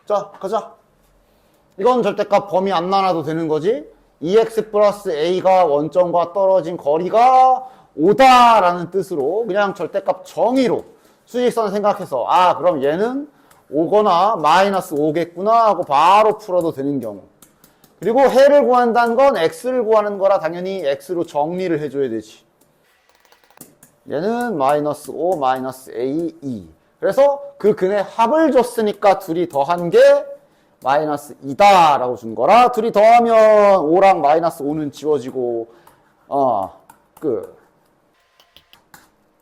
자, 가자. 이건 절대값 범위 안 나눠도 되는 거지. 2x 플러스 a가 원점과 떨어진 거리가 5다라는 뜻으로 그냥 절대값 정의로 수직선 생각해서 아 그럼 얘는 5거나 마이너스 5겠구나 하고 바로 풀어도 되는 경우. 그리고 해를 구한다는 건 x를 구하는 거라 당연히 x로 정리를 해줘야 되지. 얘는 마이너스 5 마이너스 a 2. 그래서 그 근의 합을 줬으니까 둘이 더한 게 마이너스 2다 라고 준 거라 둘이 더하면 5랑 마이너스 5는 지워지고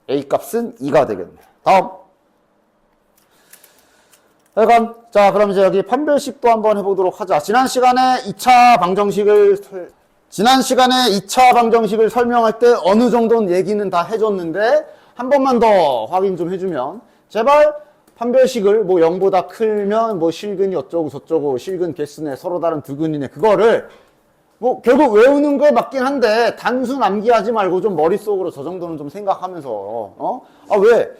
a 값은 2가 되겠네. 다음. 자, 그럼 이제 여기 판별식도 한번 해보도록 하자. 지난 시간에 2차 방정식을 설명할 때 어느 정도는 얘기는 다 해줬는데 한 번만 더 확인 좀 해주면 제발 판별식을 뭐 0보다 크면 뭐 실근이 어쩌고 저쩌고 실근 개수네 서로 다른 두 근이네 그거를 뭐 결국 외우는 거에 맞긴 한데 단순 암기하지 말고 좀 머릿속으로 저 정도는 좀 생각하면서 왜?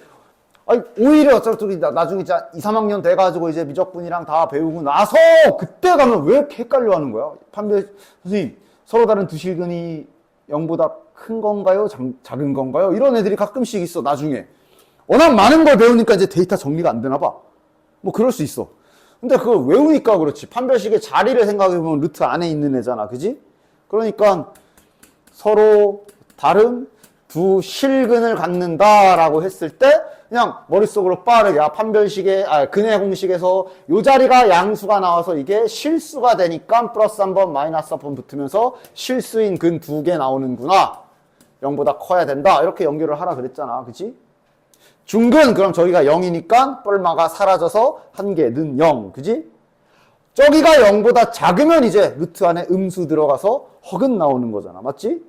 아니 오히려 어차피 나중에 2, 3학년 돼가지고 이제 미적분이랑 다 배우고 나서 그때 가면 왜 이렇게 헷갈려 하는 거야? 판별 선생님 서로 다른 두 실근이 0보다 큰 건가요? 작은 건가요? 이런 애들이 가끔씩 있어 나중에 워낙 많은 걸 배우니까 이제 데이터 정리가 안 되나 봐. 뭐 그럴 수 있어. 근데 그걸 외우니까 그렇지. 판별식의 자리를 생각해보면 루트 안에 있는 애잖아. 그지? 그러니까 서로 다른 두 실근을 갖는다라고 했을 때 그냥 머릿속으로 빠르게 근의 공식에서 요 자리가 양수가 나와서 이게 실수가 되니까 플러스 한 번 마이너스 한 번 붙으면서 실수인 근 두 개 나오는구나. 0보다 커야 된다. 이렇게 연결을 하라 그랬잖아. 그치? 중근 그럼 저기가 0이니까 뻘마가 사라져서 한 개는 0. 그지? 저기가 0보다 작으면 이제 루트 안에 음수 들어가서 허근 나오는 거잖아. 맞지?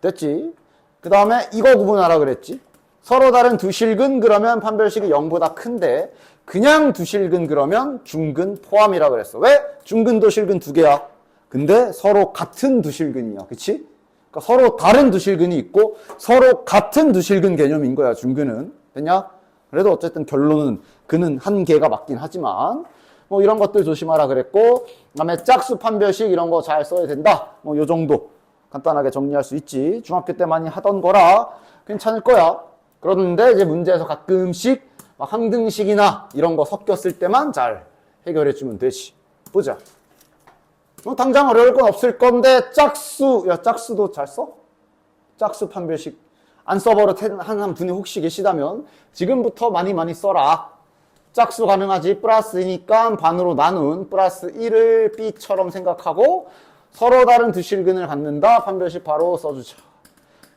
됐지? 그 다음에 이거 구분하라 그랬지? 서로 다른 두 실근 그러면 판별식이 0보다 큰데 그냥 두 실근 그러면 중근 포함이라 그랬어. 왜? 중근도 실근 두 개야. 근데 서로 같은 두 실근이야. 그치? 그러니까 서로 다른 두 실근이 있고 서로 같은 두 실근 개념인 거야. 중근은. 됐냐? 그래도 어쨌든 결론은 그는 한 개가 맞긴 하지만 뭐 이런 것들 조심하라 그랬고 그다음에 짝수 판별식 이런 거 잘 써야 된다. 뭐 요 정도 간단하게 정리할 수 있지. 중학교 때 많이 하던 거라 괜찮을 거야. 그런데 이제 문제에서 가끔씩 막 항등식이나 이런 거 섞였을 때만 잘 해결해 주면 되지. 보자. 뭐 당장 어려울 건 없을 건데 짝수도 잘 써? 짝수 판별식 안 써버릇 한 분이 혹시 계시다면 지금부터 많이 써라. 짝수 가능하지. 플러스니까 반으로 나눈 플러스 1을 B처럼 생각하고 서로 다른 두 실근을 갖는다. 판별식 바로 써주자.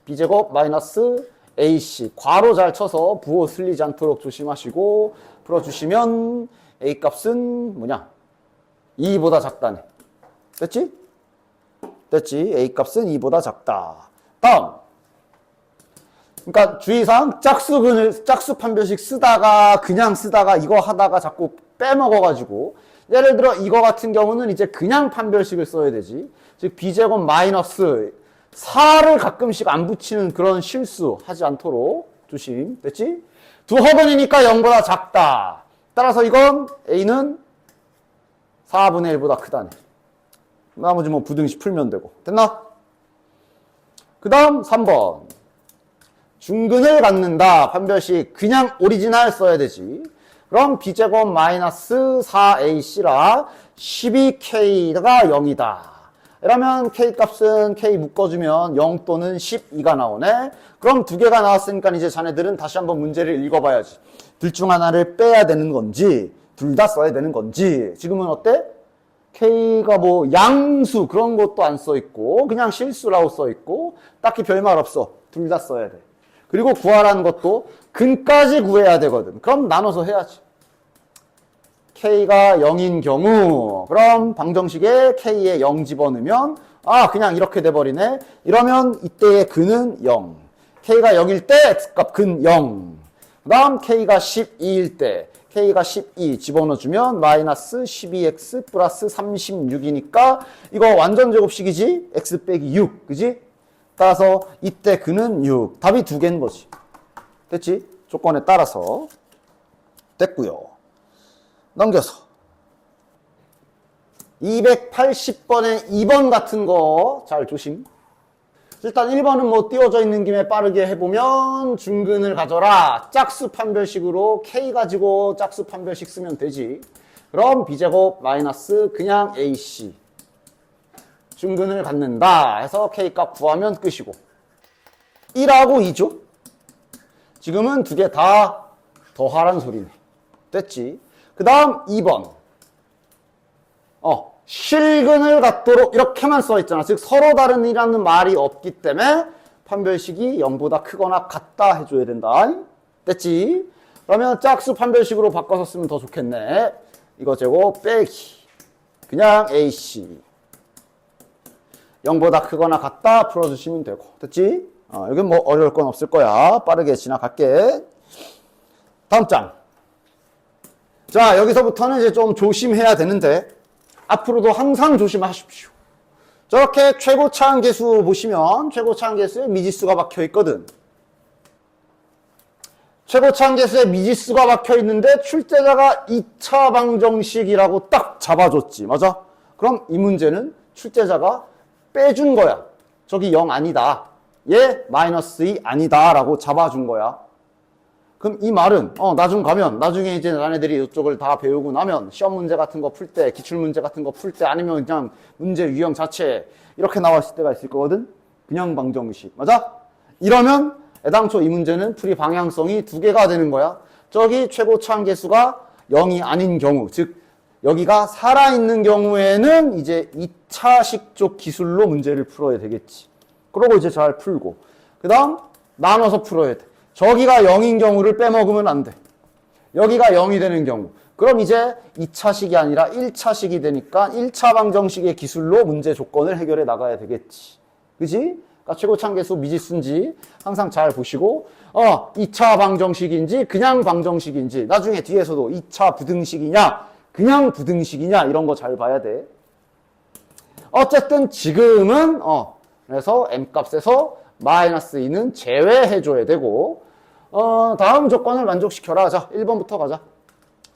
B제곱 마이너스 AC 괄호 잘 쳐서 부호 슬리지 않도록 조심하시고 풀어주시면 A 값은 뭐냐? 2보다 작다네. 됐지? 됐지? A 값은 2보다 작다. 다음. 그러니까 주의사항 짝수 판별식 그냥 쓰다가 이거 하다가 자꾸 빼먹어가지고 예를 들어 이거 같은 경우는 이제 그냥 판별식을 써야 되지. 즉 B제곱 마이너스 4를 가끔씩 안 붙이는 그런 실수 하지 않도록 조심. 됐지? 두 허근이니까 0보다 작다. 따라서 이건 A는 4분의 1보다 크다네. 나머지 뭐 부등식 풀면 되고. 됐나? 그 다음 3번. 중근을 갖는다. 판별식 그냥 오리지널 써야 되지. 그럼 B제곱 마이너스 4AC라 12K가 0이다. 이러면 K 값은 K 묶어주면 0 또는 12가 나오네. 그럼 두 개가 나왔으니까 이제 자네들은 다시 한번 문제를 읽어봐야지. 둘 중 하나를 빼야 되는 건지 둘 다 써야 되는 건지. 지금은 어때? K가 뭐 양수 그런 것도 안 써있고 그냥 실수라고 써있고 딱히 별말 없어. 둘 다 써야 돼. 그리고 구하라는 것도 근까지 구해야 되거든. 그럼 나눠서 해야지. K가 0인 경우 그럼 방정식에 K에 0 집어넣으면 그냥 이렇게 돼버리네. 이러면 이때의 근은 0. K가 0일 때 X값 근 0. 그 다음 K가 12일 때 K가 12 집어넣어주면 마이너스 12X 플러스 36이니까 이거 완전 제곱식이지? X 빼기 6. 그지? 따라서 이때 근은 6. 답이 두 개인 거지. 됐지? 조건에 따라서. 됐고요. 넘겨서 280번에 2번 같은 거 잘 조심. 일단 1번은 뭐 띄워져 있는 김에 빠르게 해보면 중근을 가져라. 짝수 판별식으로 K 가지고 짝수 판별식 쓰면 되지. 그럼 B제곱 마이너스 그냥 AC. 중근을 갖는다 해서 K값 구하면 끝이고. 1하고 2죠? 지금은 두 개 다 더하란 소리네. 됐지? 그 다음 2번. 실근을 갖도록 이렇게만 써있잖아. 즉 서로 다른 이라는 말이 없기 때문에 판별식이 0보다 크거나 같다 해줘야 된다. 됐지? 그러면 짝수 판별식으로 바꿔서 쓰면 더 좋겠네. 이거 제곱 빼기 그냥 AC 0보다 크거나 같다 풀어주시면 되고. 됐지? 여긴 뭐 어려울 건 없을 거야. 빠르게 지나갈게. 다음 장. 자, 여기서부터는 이제 좀 조심해야 되는데 앞으로도 항상 조심하십시오. 저렇게 최고차항계수 보시면 최고차항계수에 미지수가 박혀 있거든. 최고차항계수에 미지수가 박혀 있는데 출제자가 2차 방정식이라고 딱 잡아줬지. 맞아? 그럼 이 문제는 출제자가 빼준 거야. 저기 0 아니다. 얘 마이너스 2 아니다 라고 잡아준 거야. 그럼 이 말은 나중에 이제 나네들이 이쪽을 다 배우고 나면 시험 문제 같은 거 풀 때, 기출 문제 같은 거 풀 때 아니면 그냥 문제 유형 자체 이렇게 나왔을 때가 있을 거거든. 그냥 방정식. 맞아? 이러면 애당초 이 문제는 풀이 방향성이 두 개가 되는 거야. 저기 최고차항계수가 0이 아닌 경우, 즉 여기가 살아있는 경우에는 이제 2차식 쪽 기술로 문제를 풀어야 되겠지. 그러고 이제 잘 풀고 그 다음 나눠서 풀어야 돼. 저기가 0인 경우를 빼먹으면 안 돼. 여기가 0이 되는 경우. 그럼 이제 2차식이 아니라 1차식이 되니까 1차 방정식의 기술로 문제 조건을 해결해 나가야 되겠지. 그지? 그러니까 최고차항계수 미지수인지 항상 잘 보시고 2차 방정식인지 그냥 방정식인지 나중에 뒤에서도 2차 부등식이냐 그냥 부등식이냐 이런 거 잘 봐야 돼. 어쨌든 지금은 그래서 M값에서 마이너스 2는 제외해줘야 되고 다음 조건을 만족시켜라. 자, 1번부터 가자.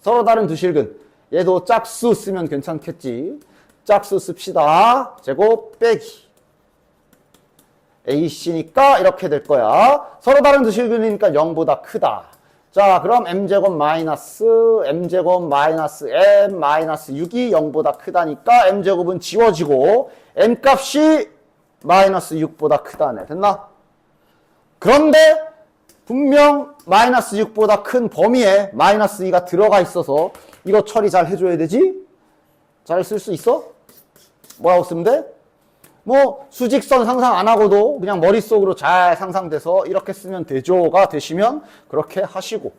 서로 다른 두 실근. 얘도 짝수 쓰면 괜찮겠지. 짝수 씁시다. 제곱 빼기 AC니까 이렇게 될 거야. 서로 다른 두 실근이니까 0보다 크다. 자, 그럼 M제곱 마이너스 M제곱 마이너스 M 마이너스 6이 0보다 크다니까 M제곱은 지워지고 M값이 마이너스 6보다 크다네. 됐나? 그런데 분명 마이너스 6보다 큰 범위에 마이너스 2가 들어가 있어서 이거 처리 잘 해줘야 되지? 잘 쓸 수 있어? 뭐라고 쓰면 돼? 뭐 수직선 상상 안 하고도 그냥 머릿속으로 잘 상상돼서 이렇게 쓰면 되죠가 되시면 그렇게 하시고,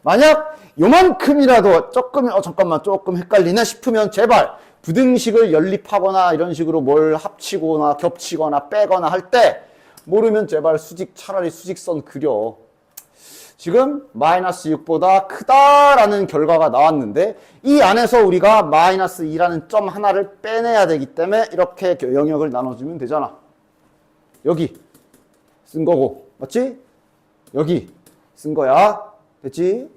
만약 요만큼이라도 조금 헷갈리네 싶으면 제발 부등식을 연립하거나 이런 식으로 뭘 합치거나 겹치거나 빼거나 할 때 모르면 제발 차라리 수직선 그려. 지금 마이너스 6보다 크다라는 결과가 나왔는데 이 안에서 우리가 마이너스 2라는 점 하나를 빼내야 되기 때문에 이렇게 영역을 나눠주면 되잖아. 여기 쓴 거고, 맞지? 여기 쓴 거야. 됐지?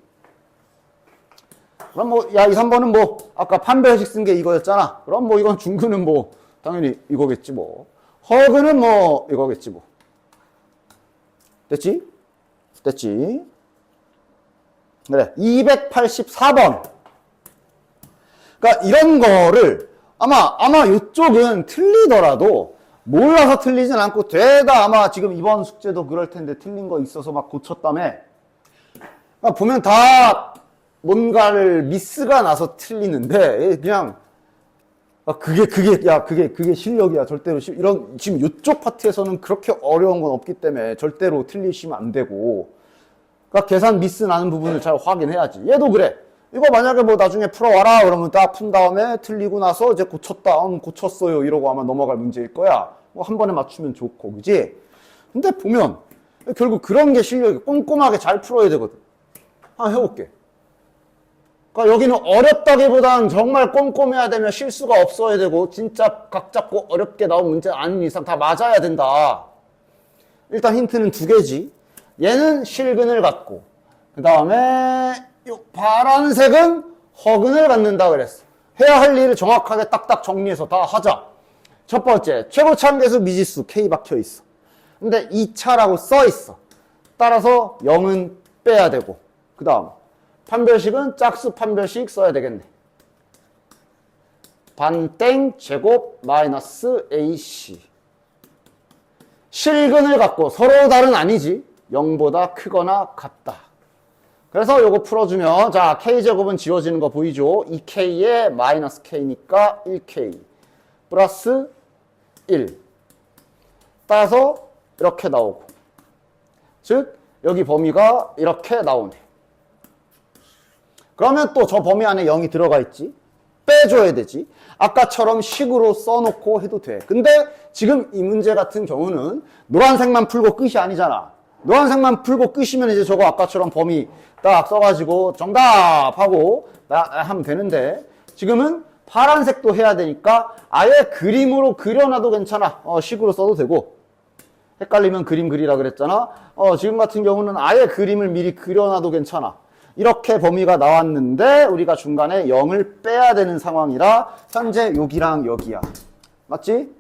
그럼 뭐, 2, 3번은 뭐, 아까 판별식 쓴 게 이거였잖아. 그럼 뭐 이건 중근은 뭐, 당연히 이거겠지 뭐. 허근은 뭐, 이거겠지 뭐. 됐지? 됐지? 그래. 284번. 그러니까 이런 거를 아마 이쪽은 틀리더라도 몰라서 틀리진 않고 되다 아마 지금 이번 숙제도 그럴 텐데 틀린 거 있어서 막 고쳤다며. 그러니까 보면 다 뭔가를 미스가 나서 틀리는데 그냥 그게 실력이야. 절대로 이런 지금 이쪽 파트에서는 그렇게 어려운 건 없기 때문에 절대로 틀리시면 안 되고, 그러니까 계산 미스 나는 부분을 잘 확인해야지. 얘도 그래. 이거 만약에 뭐 나중에 풀어와라 그러면 딱 푼 다음에 틀리고 나서 이제 고쳤다. 고쳤어요. 이러고 아마 넘어갈 문제일 거야. 뭐 한 번에 맞추면 좋고, 그지? 근데 보면 결국 그런 게 실력이 꼼꼼하게 잘 풀어야 되거든. 한번 해볼게. 그러니까 여기는 어렵다기보다는 정말 꼼꼼해야 되면 실수가 없어야 되고 진짜 각 잡고 어렵게 나온 문제 아닌 이상 다 맞아야 된다. 일단 힌트는 두 개지. 얘는 실근을 갖고 그 다음에 이 파란색은 허근을 갖는다 그랬어. 해야 할 일을 정확하게 딱딱 정리해서 다 하자. 첫 번째, 최고차함계수 미지수 K 박혀 있어. 근데 2차라고 써 있어. 따라서 0은 빼야 되고, 그 다음 판별식은 짝수 판별식 써야 되겠네. 반땡 제곱 마이너스 AC. 실근을 갖고 서로 다른 아니지. 0보다 크거나 같다. 그래서 요거 풀어주면, 자, K제곱은 지워지는 거 보이죠? 2K에 마이너스 K니까 1K 플러스 1. 따라서 이렇게 나오고. 즉, 여기 범위가 이렇게 나오네. 그러면 또 저 범위 안에 0이 들어가 있지. 빼줘야 되지. 아까처럼 식으로 써놓고 해도 돼. 근데 지금 이 문제 같은 경우는 노란색만 풀고 끝이 아니잖아. 노란색만 풀고 끝이면 이제 저거 아까처럼 범위 딱 써가지고 정답하고 하면 되는데, 지금은 파란색도 해야 되니까 아예 그림으로 그려놔도 괜찮아. 식으로 써도 되고. 헷갈리면 그림 그리라 그랬잖아. 지금 같은 경우는 아예 그림을 미리 그려놔도 괜찮아. 이렇게 범위가 나왔는데 우리가 중간에 0을 빼야 되는 상황이라 현재 여기랑 여기야. 맞지?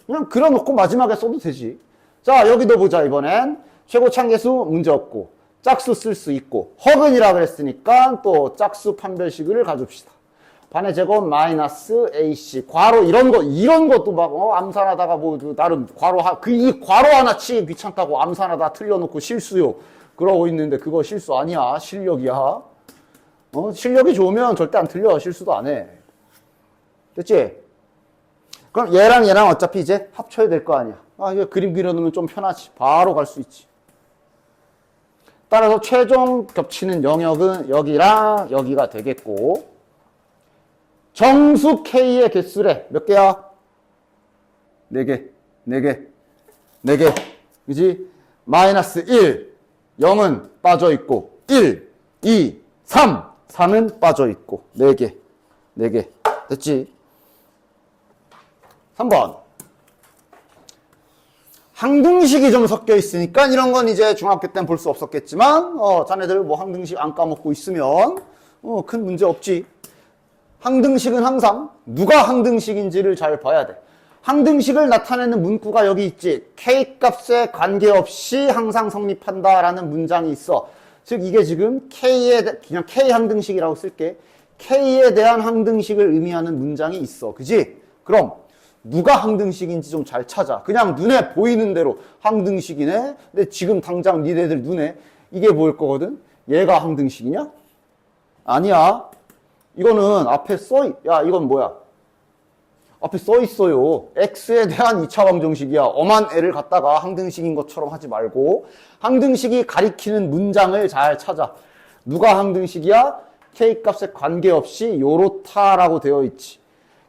그냥 그려놓고 마지막에 써도 되지. 자, 여기도 보자. 이번엔 최고차함계수 문제 없고 짝수 쓸 수 있고 허근이라 그랬으니까 또 짝수 판별식을 가줍시다. 반의 제곱 마이너스 AC. 괄호 이런 것도 막 암산하다가 뭐 나름 이 괄호 하나 치기 귀찮다고 암산하다 틀려놓고 실수요 그러고 있는데 그거 실수 아니야. 실력이야. 실력이 좋으면 절대 안 틀려. 실수도 안 해. 됐지? 그럼 얘랑 어차피 이제 합쳐야 될 거 아니야. 이거 그림 그려놓으면 좀 편하지. 바로 갈 수 있지. 따라서 최종 겹치는 영역은 여기랑 여기가 되겠고, 정수 K의 개수래. 몇 개야? 4개. 4개. 그지? 마이너스 1. 0은 빠져 있고, 1, 2, 3. 4는 빠져 있고, 4개. 됐지? 3번. 항등식이 좀 섞여 있으니까 이런 건 이제 중학교 때는 볼 수 없었겠지만, 자네들 뭐 항등식 안 까먹고 있으면, 큰 문제 없지. 항등식은 항상 누가 항등식인지를 잘 봐야 돼. 항등식을 나타내는 문구가 여기 있지. K값에 관계없이 항상 성립한다라는 문장이 있어. 즉 이게 지금 그냥 K 항등식이라고 쓸게. K에 대한 항등식을 의미하는 문장이 있어. 그지? 그럼 누가 항등식인지 좀 잘 찾아. 그냥 눈에 보이는 대로 항등식이네. 근데 지금 당장 니네들 눈에 이게 보일 거거든. 얘가 항등식이냐? 아니야. 이거는 앞에 야, 이건 뭐야? 앞에 써 있어요. X에 대한 2차 방정식이야. 엄한 애를 갖다가 항등식인 것처럼 하지 말고 항등식이 가리키는 문장을 잘 찾아. 누가 항등식이야? K값에 관계없이 요렇다라고 되어 있지.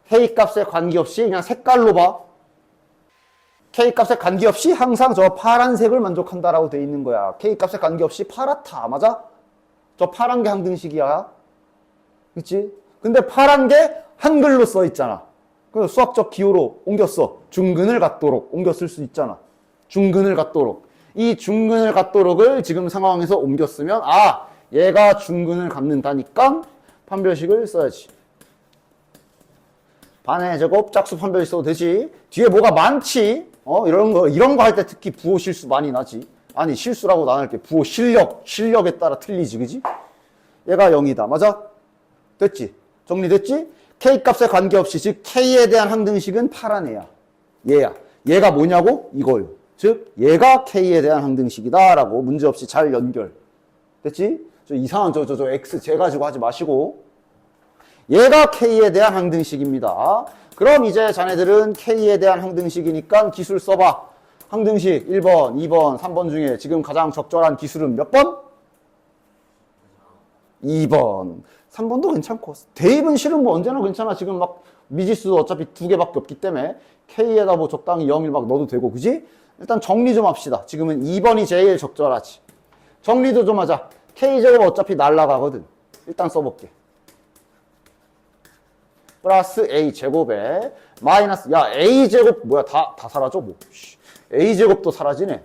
K값에 관계없이 그냥 색깔로 봐. K값에 관계없이 항상 저 파란색을 만족한다라고 되어 있는 거야. K값에 관계없이 파랗다. 맞아? 저 파란 게 항등식이야. 그치? 근데 파란 게 한글로 써 있잖아. 그래서 수학적 기호로 옮겼어. 중근을 갖도록 옮겼을 수 있잖아. 중근을 갖도록. 이 중근을 갖도록을 지금 상황에서 옮겼으면 얘가 중근을 갖는다니까 판별식을 써야지. 반의 제곱 짝수 판별식 써도 되지. 뒤에 뭐가 많지? 이런 거 할 때 특히 부호 실수 많이 나지. 아니 실수라고 안 할게. 부호 실력에 따라 틀리지. 그지? 얘가 0이다. 맞아? 됐지? 정리됐지? K값에 관계없이, 즉 K에 대한 항등식은 파란 애야. 얘야. 얘가 뭐냐고? 이거요. 즉 얘가 K에 대한 항등식이다 라고 문제없이 잘 연결. 됐지? 저 이상한 저 X 재 가지고 하지 마시고 얘가 K에 대한 항등식입니다. 그럼 이제 자네들은 K에 대한 항등식이니까 기술 써봐. 항등식 1번, 2번, 3번 중에 지금 가장 적절한 기술은 몇 번? 2번. 3번도 괜찮고. 대입은 실은 뭐 언제나 괜찮아. 지금 막 미지수 어차피 2개밖에 없기 때문에 K에다 뭐 적당히 0, 1 막 넣어도 되고. 그지? 일단 정리 좀 합시다. 지금은 2번이 제일 적절하지. 정리도 좀 하자. K제곱 어차피 날라가거든. 일단 써볼게. 플러스 A제곱에 마이너스, 야, A제곱 뭐야? 다 사라져? 뭐. A제곱도 사라지네.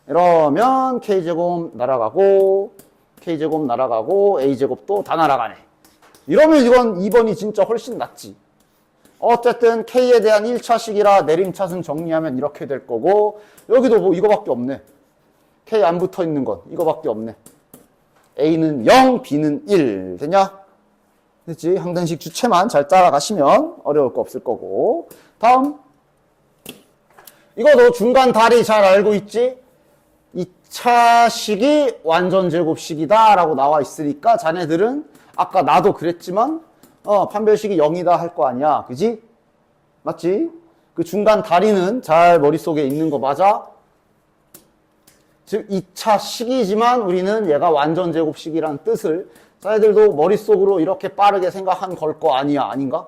이러면 K제곱 날아가고 K제곱 날아가고 A제곱도 다 날아가네. 이러면 이건 2번이 진짜 훨씬 낫지. 어쨌든 K에 대한 1차식이라 내림차순 정리하면 이렇게 될 거고, 여기도 뭐 이거밖에 없네. K 안 붙어 있는 건 이거밖에 없네. A는 0, B는 1. 됐냐? 됐지? 항등식 주체만 잘 따라가시면 어려울 거 없을 거고. 다음. 이거 너 중간 다리 잘 알고 있지? 2차식이 완전 제곱식이다 라고 나와 있으니까 자네들은 아까 나도 그랬지만 판별식이 0이다 할 거 아니야. 그지? 맞지? 그 중간 다리는 잘 머릿속에 있는 거 맞아? 즉 2차식이지만 우리는 얘가 완전 제곱식이란 뜻을 자네들도 머릿속으로 이렇게 빠르게 생각한 걸 거 아니야. 아닌가?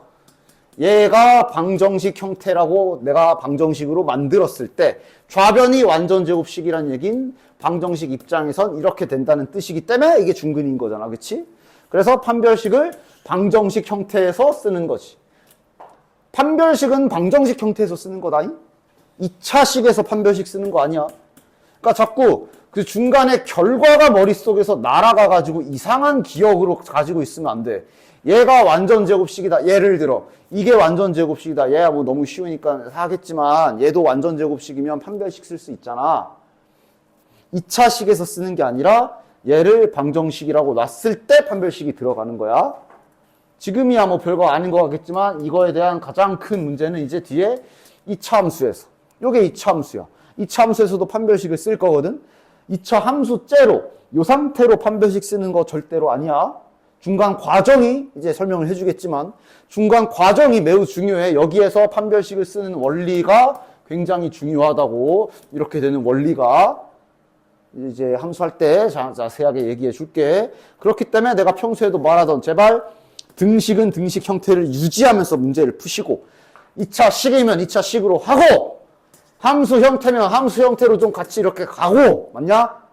얘가 방정식 형태라고 내가 방정식으로 만들었을 때 좌변이 완전 제곱식이란 얘긴 방정식 입장에선 이렇게 된다는 뜻이기 때문에 이게 중근인 거잖아. 그치? 그래서 판별식을 방정식 형태에서 쓰는 거지. 판별식은 방정식 형태에서 쓰는 거다잉? 2차식에서 판별식 쓰는 거 아니야. 그러니까 자꾸 그 중간에 결과가 머릿속에서 날아가가지고 이상한 기억으로 가지고 있으면 안 돼. 얘가 완전 제곱식이다. 예를 들어 이게 완전 제곱식이다. 얘야 뭐 너무 쉬우니까 하겠지만 얘도 완전 제곱식이면 판별식 쓸 수 있잖아. 2차식에서 쓰는 게 아니라 얘를 방정식이라고 놨을 때 판별식이 들어가는 거야. 지금이야 뭐 별거 아닌 것 같겠지만 이거에 대한 가장 큰 문제는 이제 뒤에 2차 함수에서. 요게 2차 함수야. 2차 함수에서도 판별식을 쓸 거거든. 2차 함수째로 요 상태로 판별식 쓰는 거 절대로 아니야. 중간 과정이 이제 설명을 해주겠지만 중간 과정이 매우 중요해. 여기에서 판별식을 쓰는 원리가 굉장히 중요하다고. 이렇게 되는 원리가 이제 함수할 때 자세하게 얘기해 줄게. 그렇기 때문에 내가 평소에도 말하던 제발 등식은 등식 형태를 유지하면서 문제를 푸시고 2차 식이면 2차 식으로 하고 함수 형태면 함수 형태로 좀 같이 이렇게 가고 맞냐?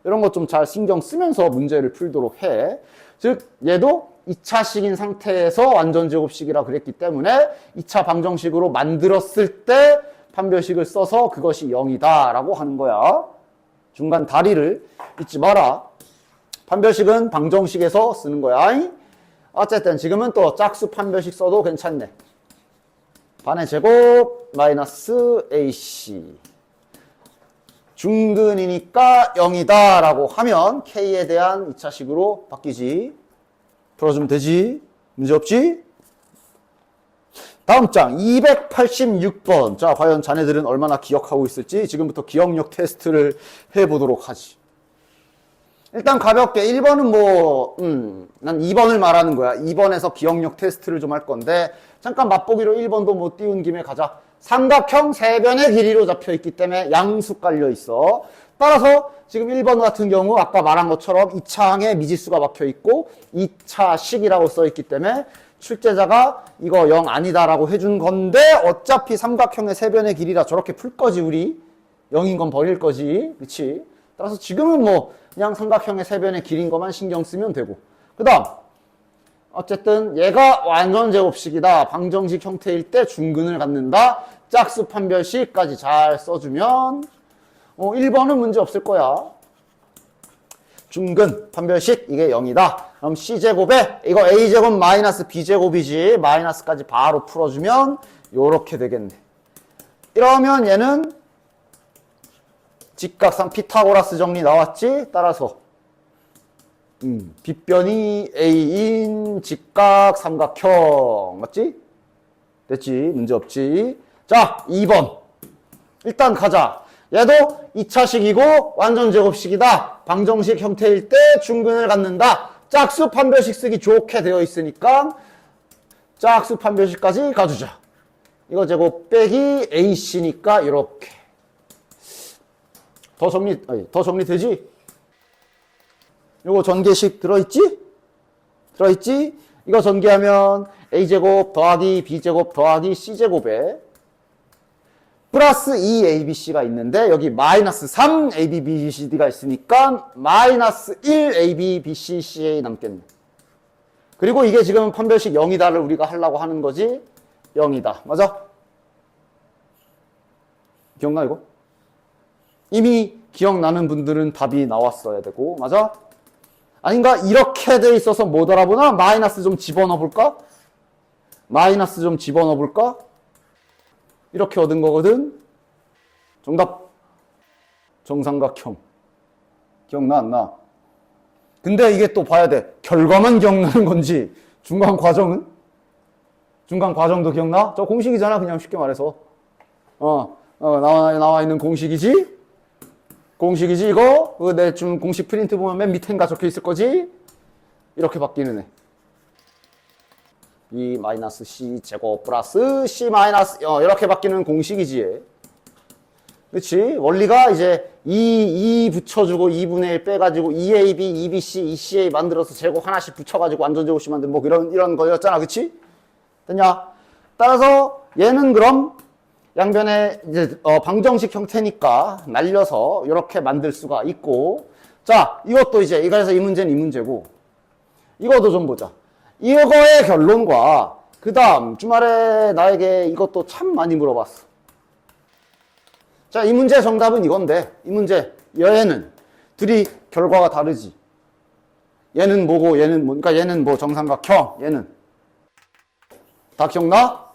이런 거 좀 잘 신경 쓰면서 문제를 풀도록 해. 즉 얘도 2차식인 상태에서 완전 제곱식이라 그랬기 때문에 2차 방정식으로 만들었을 때 판별식을 써서 그것이 0이다 라고 하는 거야. 중간 다리를 잊지 마라. 판별식은 방정식에서 쓰는 거야. 어쨌든 지금은 또 짝수 판별식 써도 괜찮네. 반의 제곱 마이너스 AC 중근이니까 0이다 라고 하면 K에 대한 2차식으로 바뀌지. 풀어주면 되지. 문제없지? 다음 장 286번. 자, 과연 자네들은 얼마나 기억하고 있을지 지금부터 기억력 테스트를 해보도록 하지. 일단 가볍게 1번은 난 2번을 말하는 거야. 2번에서 기억력 테스트를 좀 할 건데 잠깐 맛보기로 1번도 뭐 띄운 김에 가자. 삼각형 세변의 길이로 잡혀 있기 때문에 양수 깔려 있어. 따라서 지금 1번 같은 경우 아까 말한 것처럼 2차항에 미지수가 박혀 있고 2차식이라고 써 있기 때문에 출제자가 이거 0 아니다라고 해준 건데 어차피 삼각형의 세변의 길이라 저렇게 풀 거지 우리. 0인 건 버릴 거지. 그치? 따라서 지금은 뭐 그냥 삼각형의 세변의 길인 것만 신경 쓰면 되고. 그 다음 어쨌든 얘가 완전 제곱식이다. 방정식 형태일 때 중근을 갖는다. 짝수 판별식까지 잘 써주면 1번은 문제 없을 거야. 중근 판별식 이게 0이다. 그럼 C제곱에 이거 A제곱 마이너스 B제곱이지. 마이너스까지 바로 풀어주면 요렇게 되겠네. 이러면 얘는 직각상 피타고라스 정리 나왔지? 따라서 빗변이 A인 직각 삼각형 맞지? 됐지? 문제없지? 자 2번 일단 가자. 얘도 2차식이고 완전 제곱식이다. 방정식 형태일 때 중근을 갖는다. 짝수 판별식 쓰기 좋게 되어 있으니까 짝수 판별식까지 가주자. 이거 제곱 빼기 AC니까 이렇게 더 정리되지? 요거 전개식 들어있지? 들어있지? 이거 전개하면 A제곱 더하기 B제곱 더하기 C제곱에 플러스 2ABC가 있는데 여기 마이너스 3ABBCD가 있으니까 마이너스 1ABBCCA 남겠네. 그리고 이게 지금 판별식 0이다를 우리가 하려고 하는 거지. 0이다. 맞아? 기억나 이거? 이미 기억나는 분들은 답이 나왔어야 되고 맞아? 아닌가? 이렇게 돼 있어서 못 알아보나? 마이너스 좀 집어넣어 볼까? 마이너스 좀 집어넣어 볼까? 이렇게 얻은 거거든? 정답. 정삼각형. 기억나, 안 나? 근데 이게 또 봐야 돼. 결과만 기억나는 건지, 중간 과정은? 중간 과정도 기억나? 저 공식이잖아, 그냥 쉽게 말해서. 나와 있는 공식이지? 공식이지, 이거? 내 좀 공식 프린트 보면 맨 밑엔가 적혀 있을 거지? 이렇게 바뀌는 애. E 마이너스 C 제곱 플러스 C 마이너스, 이렇게 바뀌는 공식이지. 그치? 원리가 이제 E 붙여주고 2분의 1 빼가지고 EAB, EBC, ECA 만들어서 제곱 하나씩 붙여가지고 완전 제곱씩 만든 뭐 이런 거였잖아. 그치? 됐냐? 따라서 얘는 그럼 양변에 이제 방정식 형태니까 날려서 이렇게 만들 수가 있고, 자, 이것도 이제 그래서 이 문제는 이 문제고, 이것도 좀 보자. 이거의 결론과 그 다음 주말에 나에게 이것도 참 많이 물어봤어. 자, 이 문제 정답은 이건데, 이 문제 얘는 둘이 결과가 다르지. 얘는 뭐고 얘는 뭐, 그러니까 얘는 뭐 정삼각형, 얘는 다 기억나?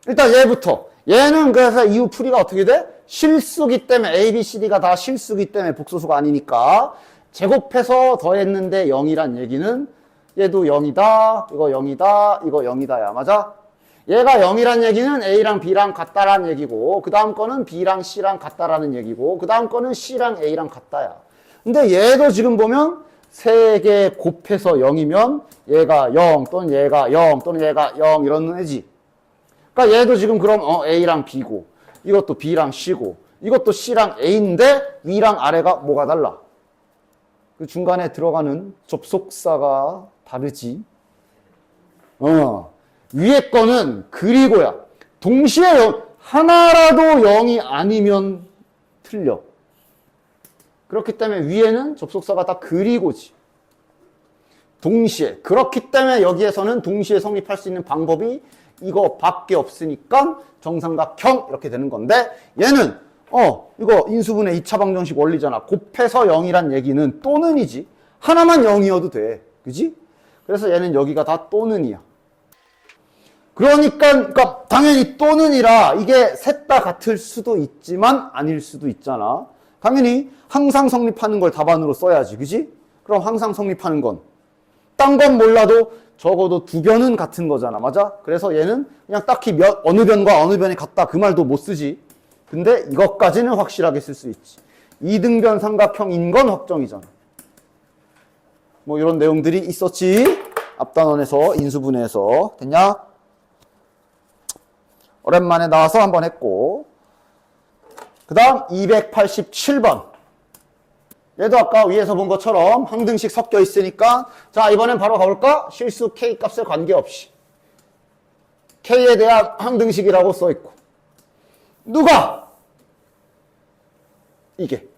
일단 얘부터. 얘는 그래서 이후 풀이가 어떻게 돼? 실수기 때문에 A, B, C, D가 다 실수기 때문에 복소수가 아니니까 제곱해서 더했는데 0이란 얘기는 얘도 0이다, 이거 0이다, 이거 0이다야. 맞아? 얘가 0이란 얘기는 A랑 B랑 같다라는 얘기고, 그 다음 거는 B랑 C랑 같다라는 얘기고, 그 다음 거는 C랑 A랑 같다야. 근데 얘도 지금 보면 3개 곱해서 0이면 얘가 0 또는 얘가 0 또는 얘가 0 이런 애지. 그러니까 얘도 지금 그럼 A랑 B고, 이것도 B랑 C고, 이것도 C랑 A인데 위랑 아래가 뭐가 달라? 그 중간에 들어가는 접속사가 다르지. 위에 거는 그리고야. 동시에 하나라도 0이 아니면 틀려. 그렇기 때문에 위에는 접속사가 다 그리고지. 동시에. 그렇기 때문에 여기에서는 동시에 성립할 수 있는 방법이 이거밖에 없으니까 정삼각형 이렇게 되는 건데, 얘는 이거 인수분해 2차 방정식 원리잖아. 곱해서 0이란 얘기는 또는이지. 하나만 0이어도 돼. 그지? 그래서 얘는 여기가 다 또는이야. 그러니까 당연히 또는이라 이게 셋 다 같을 수도 있지만 아닐 수도 있잖아. 당연히 항상 성립하는 걸 답안으로 써야지. 그지? 그럼 항상 성립하는 건 딴 건 몰라도 적어도 두 변은 같은 거잖아. 맞아? 그래서 얘는 그냥 딱히 어느 변과 어느 변이 같다 그 말도 못 쓰지. 근데 이것까지는 확실하게 쓸 수 있지. 이등변 삼각형인 건 확정이잖아. 뭐 이런 내용들이 있었지. 앞단원에서 인수분해에서. 됐냐? 오랜만에 나와서 한번 했고, 그 다음 287번. 얘도 아까 위에서 본 것처럼 항등식 섞여 있으니까, 자, 이번엔 바로 가볼까? 실수 K 값에 관계없이 K에 대한 항등식이라고 써있고, 누가? 이게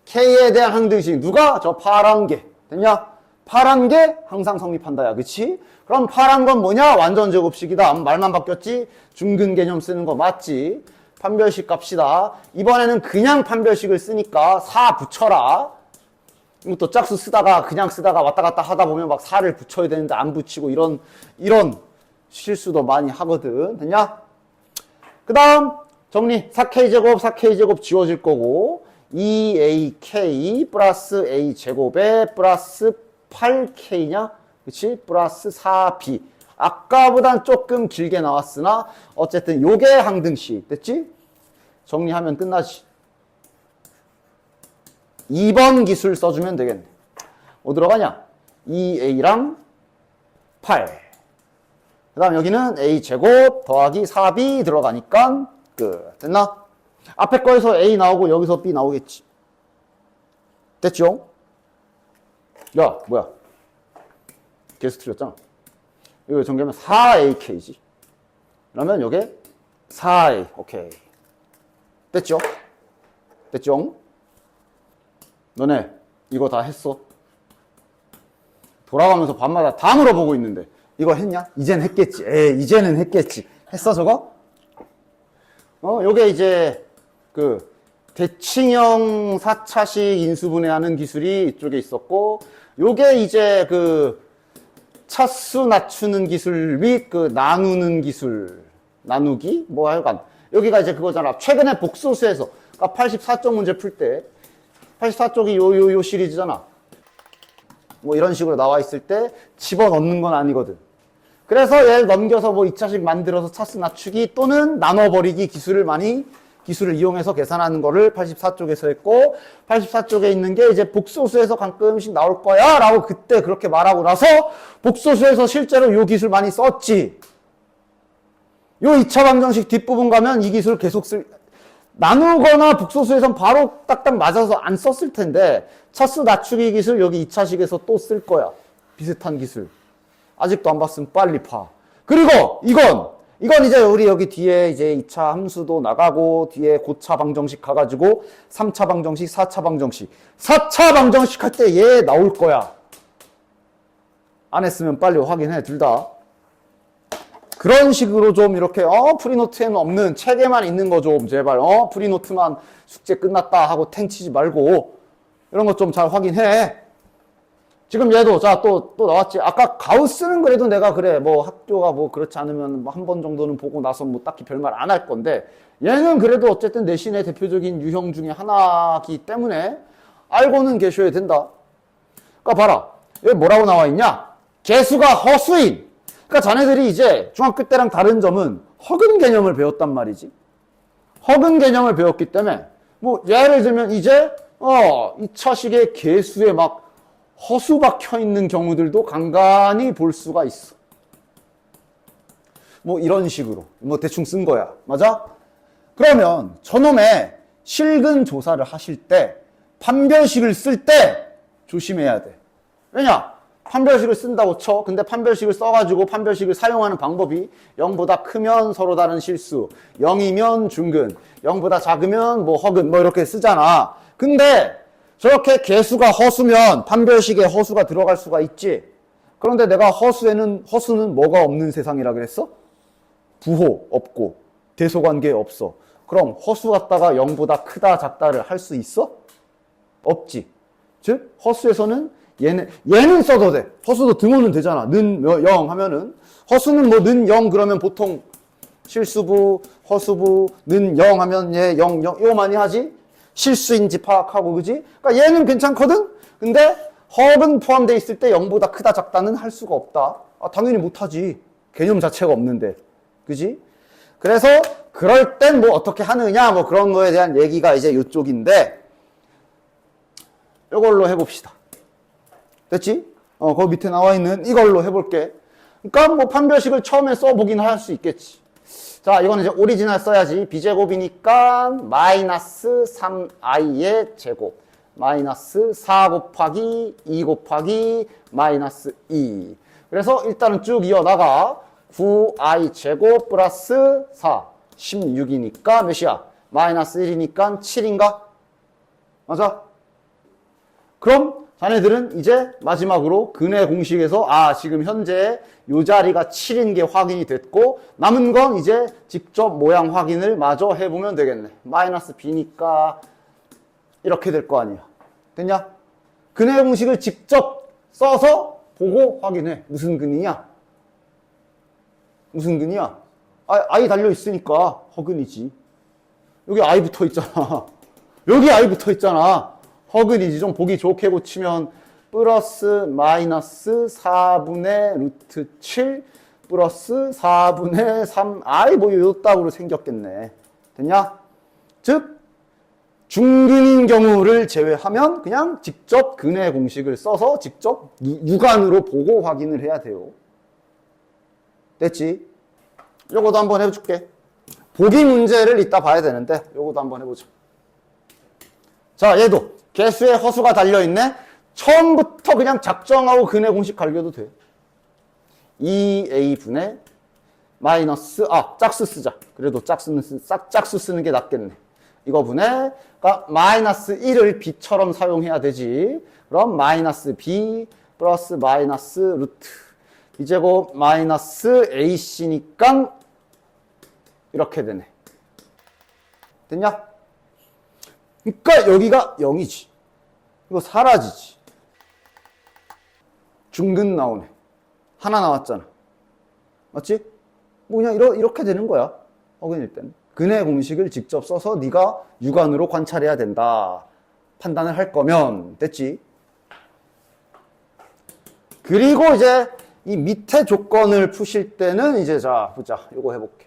K에 대한 항등식 누가? 저 파란 게. 됐냐? 파란 게 항상 성립한다. 야, 그치? 그럼 파란 건 뭐냐? 완전 제곱식이다. 말만 바뀌었지? 중근 개념 쓰는 거 맞지? 판별식 값이다. 이번에는 그냥 판별식을 쓰니까 4 붙여라. 또 짝수 쓰다가 그냥 쓰다가 왔다 갔다 하다 보면 막 4를 붙여야 되는데 안 붙이고 이런 실수도 많이 하거든. 됐냐? 그 다음 정리. 4K제곱 4K제곱 지워질 거고, 2AK 플러스 A제곱에 플러스 8K냐? 그치? 플러스 4B. 아까보단 조금 길게 나왔으나 어쨌든 요게 항등식. 됐지? 정리하면 끝나지. 2번 기술 써주면 되겠네. 뭐 들어가냐? 2A랑 8. 그 다음 여기는 A제곱 더하기 4B 들어가니까 끝. 됐나? 앞에 거에서 A 나오고 여기서 B 나오겠지. 됐죠? 야, 뭐야? 계속 틀렸잖아. 이거 정리하면 4AK지. 그러면 요게 4A. 오케이. 됐죠? 됐죠? 너네 이거 다 했어? 돌아가면서 밤마다 다 물어보고 있는데 이거 했냐? 이젠 했겠지. 이제는 했겠지. 했어 저거? 요게 이제 대칭형 4차식 인수분해하는 기술이 이쪽에 있었고, 요게 이제 그 차수 낮추는 기술 및 그 나누는 기술, 나누기? 뭐 하여간. 여기가 이제 그거잖아. 최근에 복소수에서, 그러니까 84쪽 문제 풀 때, 84쪽이 요 시리즈잖아. 뭐 이런 식으로 나와 있을 때 집어넣는 건 아니거든. 그래서 얘를 넘겨서 뭐 2차식 만들어서 차수 낮추기 또는 나눠버리기 기술을 이용해서 계산하는 거를 84쪽에서 했고, 84쪽에 있는 게 이제 복소수에서 가끔씩 나올 거야 라고 그때 그렇게 말하고 나서 복소수에서 실제로 요 기술 많이 썼지. 요 2차 방정식 뒷부분 가면 이 기술 계속 나누거나 복소수에선 바로 딱딱 맞아서 안 썼을 텐데 차수 낮추기 기술 여기 2차식에서 또 쓸 거야. 비슷한 기술. 아직도 안 봤으면 빨리 봐. 그리고 이건 이제 우리 여기 뒤에 이제 2차 함수도 나가고 뒤에 고차 방정식 가가지고 3차 방정식, 4차 방정식. 4차 방정식 할 때 얘 나올 거야. 안 했으면 빨리 확인해, 둘 다. 그런 식으로 좀 이렇게 프리노트에는 없는 책에만 있는 거 좀 제발 프리노트만 숙제 끝났다 하고 탱치지 말고 이런 것 좀 잘 확인해. 지금 얘도 자 또 나왔지. 아까 가우스는 그래도 내가 그래 뭐 학교가 뭐 그렇지 않으면 뭐 한 번 정도는 보고 나서 뭐 딱히 별말 안 할 건데 얘는 그래도 어쨌든 내신의 대표적인 유형 중에 하나이기 때문에 알고는 계셔야 된다. 그러니까 봐라. 여기 뭐라고 나와 있냐? 개수가 허수인. 그러니까 자네들이 이제 중학교 때랑 다른 점은 허근 개념을 배웠단 말이지. 허근 개념을 배웠기 때문에 뭐 예를 들면 이제 2차식의 개수에 막 허수 박혀 있는 경우들도 간간히 볼 수가 있어. 뭐 이런 식으로 뭐 대충 쓴 거야. 맞아? 그러면 저놈의 실근 조사를 하실 때 판별식을 쓸 때 조심해야 돼. 왜냐? 판별식을 쓴다고 쳐. 근데 판별식을 써가지고 판별식을 사용하는 방법이 0보다 크면 서로 다른 실수, 0이면 중근, 0보다 작으면 뭐 허근 뭐 이렇게 쓰잖아. 근데 저렇게 개수가 허수면 판별식에 허수가 들어갈 수가 있지. 그런데 내가 허수는 뭐가 없는 세상이라 그랬어? 부호 없고 대소관계 없어. 그럼 허수 갖다가 0보다 크다 작다를 할 수 있어? 없지. 즉 허수에서는 얘는 써도 돼. 허수도 등호는 되잖아. 는 0 하면은 허수는 뭐 는 0 그러면 보통 실수부, 허수부, 는 0 하면 얘 0 이거 많이 하지? 실수인지 파악하고, 그지? 그러니까 얘는 괜찮거든? 근데 허근 포함되어 있을 때 0보다 크다 작다는 할 수가 없다. 당연히 못하지. 개념 자체가 없는데. 그지? 그래서 그럴 땐 뭐 어떻게 하느냐 뭐 그런 거에 대한 얘기가 이제 이쪽인데 이걸로 해봅시다. 됐지? 거기 밑에 나와 있는 이걸로 해볼게. 그러니까 뭐 판별식을 처음에 써보긴 할 수 있겠지. 자, 이거는 이제 오리지널 써야지. b제곱이니까 마이너스 3i의 제곱. 마이너스 4 곱하기 2 곱하기 마이너스 2. 그래서 일단은 쭉 이어나가. 9i 제곱 플러스 4. 16이니까 몇이야? 마이너스 1이니까 7인가? 맞아? 그럼 자네들은 이제 마지막으로 근의 공식에서 지금 현재 이 자리가 7인 게 확인이 됐고 남은 건 이제 직접 모양 확인을 마저 해보면 되겠네. 마이너스 b니까 이렇게 될 거 아니야. 됐냐? 근의 공식을 직접 써서 보고 확인해. 무슨 근이냐? 무슨 근이야? i 달려있으니까 허근이지. 여기 i 붙어 있잖아. 여기 i 붙어 있잖아. 허근이지. 좀 보기 좋게 고치면 플러스 마이너스 4분의 루트 7 플러스 4분의 3 뭐 요따구로 생겼겠네. 됐냐? 즉 중근인 경우를 제외하면 그냥 직접 근의 공식을 써서 직접 육안으로 보고 확인을 해야 돼요. 됐지? 요거도 한번 해줄게. 보기 문제를 이따 봐야 되는데 요거도 한번 해보자. 자, 얘도 개수에 허수가 달려있네. 처음부터 그냥 작정하고 근의 공식 갈겨도 돼. 2a분의 마이너스 짝수 쓰자. 그래도 짝수 쓰는 게 낫겠네. 이거 분의 그러니까 마이너스 1을 b처럼 사용해야 되지. 그럼 마이너스 b 플러스 마이너스 루트 b제곱 마이너스 ac니까 이렇게 되네. 됐냐? 그러니까 여기가 0이지. 이거 사라지지. 중근 나오네. 하나 나왔잖아. 맞지? 뭐 그냥 이렇게 되는 거야. 허근일 때는. 근의 공식을 직접 써서 네가 육안으로 관찰해야 된다. 판단을 할 거면 됐지. 그리고 이제 이 밑에 조건을 푸실 때는 이제 자 보자. 요거 해볼게.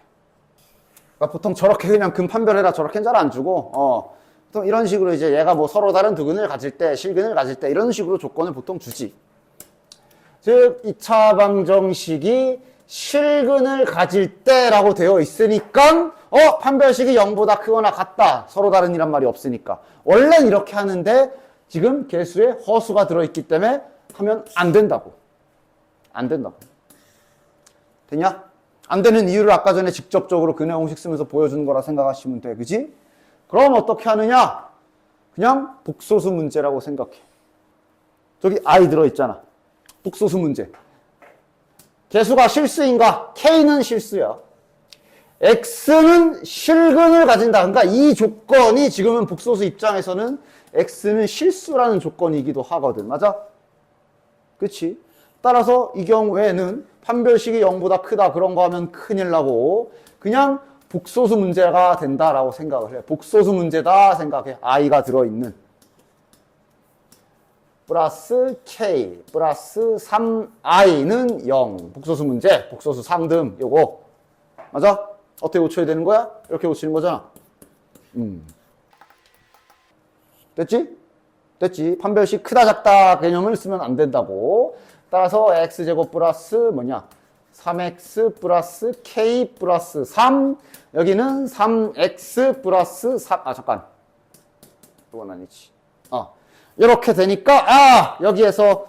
그러니까 보통 저렇게 그냥 근 판별해라 저렇게는 잘 안 주고 보통 이런 식으로 이제 얘가 뭐 서로 다른 두근을 가질 때 실근을 가질 때 이런 식으로 조건을 보통 주지. 즉 2차 방정식이 실근을 가질 때라고 되어 있으니까 판별식이 0보다 크거나 같다. 서로 다른 이란 말이 없으니까. 원래는 이렇게 하는데 지금 개수에 허수가 들어있기 때문에 하면 안 된다고. 안 된다고. 되냐? 안 되는 이유를 아까 전에 직접적으로 근의 공식 쓰면서 보여주는 거라 생각하시면 돼. 그지? 그럼 어떻게 하느냐? 그냥 복소수 문제라고 생각해. 저기 I 들어있잖아. 복소수 문제. 개수가 실수인가? K는 실수야. X는 실근을 가진다. 그러니까 이 조건이 지금은 복소수 입장에서는 X는 실수라는 조건이기도 하거든. 맞아? 그치? 따라서 이 경우에는 판별식이 0보다 크다 그런 거 하면 큰일 나고 그냥 복소수 문제가 된다라고 생각을 해. 복소수 문제다 생각해. I가 들어있는. 플러스 K 플러스 3I는 0. 복소수 문제. 복소수 상등. 요거. 맞아? 어떻게 고쳐야 되는 거야? 이렇게 고치는 거잖아. 됐지? 됐지? 판별식 크다 작다 개념을 쓰면 안 된다고. 따라서 x제곱 플러스 뭐냐? 3x 플러스 k 플러스 3. 여기는 3x 플러스 3. 잠깐. 이건 아니지. 이렇게 되니까 여기에서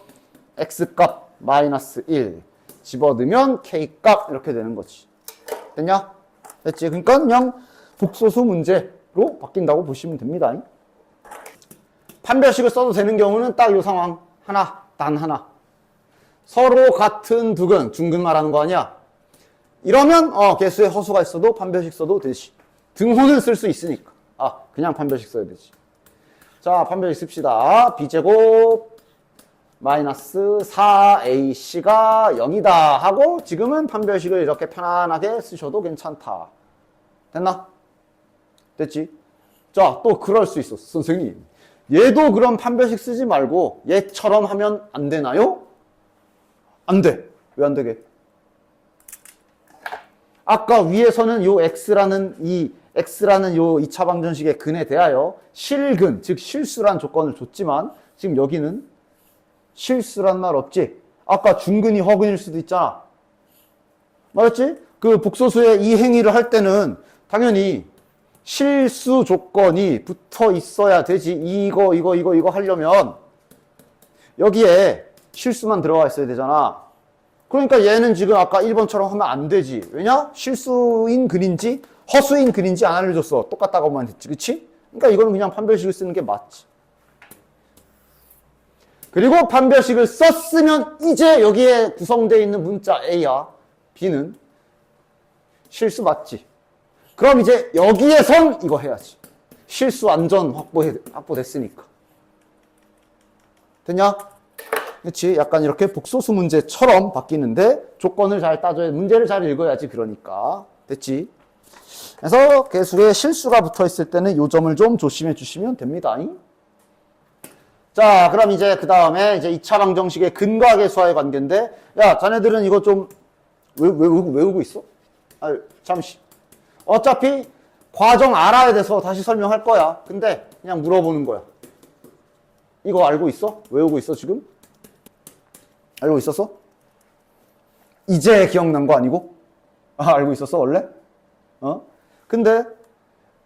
x값 마이너스 1 집어넣으면 k값 이렇게 되는 거지. 됐냐? 됐지? 그러니까 그냥 복소수 문제로 바뀐다고 보시면 됩니다. 판별식을 써도 되는 경우는 딱 이 상황 하나, 단 하나. 서로 같은 두근, 중근 말하는 거 아니야? 이러면 개수에 허수가 있어도 판별식 써도 되지. 등호는 쓸 수 있으니까. 그냥 판별식 써야 되지. 자, 판별식 씁시다. b제곱 마이너스 4ac가 0이다 하고 지금은 판별식을 이렇게 편안하게 쓰셔도 괜찮다. 됐나? 됐지? 자, 또 그럴 수 있어. 선생님. 얘도 그럼 판별식 쓰지 말고 얘처럼 하면 안 되나요? 안 돼. 왜 안 되게? 아까 위에서는 요 x라는 요 2차 방정식의 근에 대하여 실근, 즉 실수란 조건을 줬지만 지금 여기는 실수란 말 없지? 아까 중근이 허근일 수도 있잖아. 맞았지? 그 복소수의 이 행위를 할 때는 당연히 실수 조건이 붙어 있어야 되지. 이거 하려면 여기에 실수만 들어가 있어야 되잖아. 그러니까 얘는 지금 아까 1번처럼 하면 안 되지. 왜냐? 실수인 근인지 허수인 근인지 안 알려줬어. 똑같다고만 했지. 그치? 그러니까 이거는 그냥 판별식을 쓰는 게 맞지. 그리고 판별식을 썼으면 이제 여기에 구성되어 있는 문자 A야. B는 실수 맞지. 그럼 이제 여기에선 이거 해야지. 실수 안전 확보됐으니까. 됐냐? 그렇지? 약간 이렇게 복소수 문제처럼 바뀌는데 조건을 잘 따져야 문제를 잘 읽어야지. 그러니까 됐지? 그래서 개수에 실수가 붙어 있을 때는 이 점을 좀 조심해 주시면 됩니다. 자, 그럼 이제 그 다음에 이제 2차 방정식의 근과 개수와의 관계인데, 야, 자네들은 이거 좀 외우고 있어? 잠시. 어차피 과정 알아야 돼서 다시 설명할 거야. 근데 그냥 물어보는 거야. 이거 알고 있어? 외우고 있어 지금? 알고 있었어? 이제 기억난 거 아니고? 알고 있었어 원래? 근데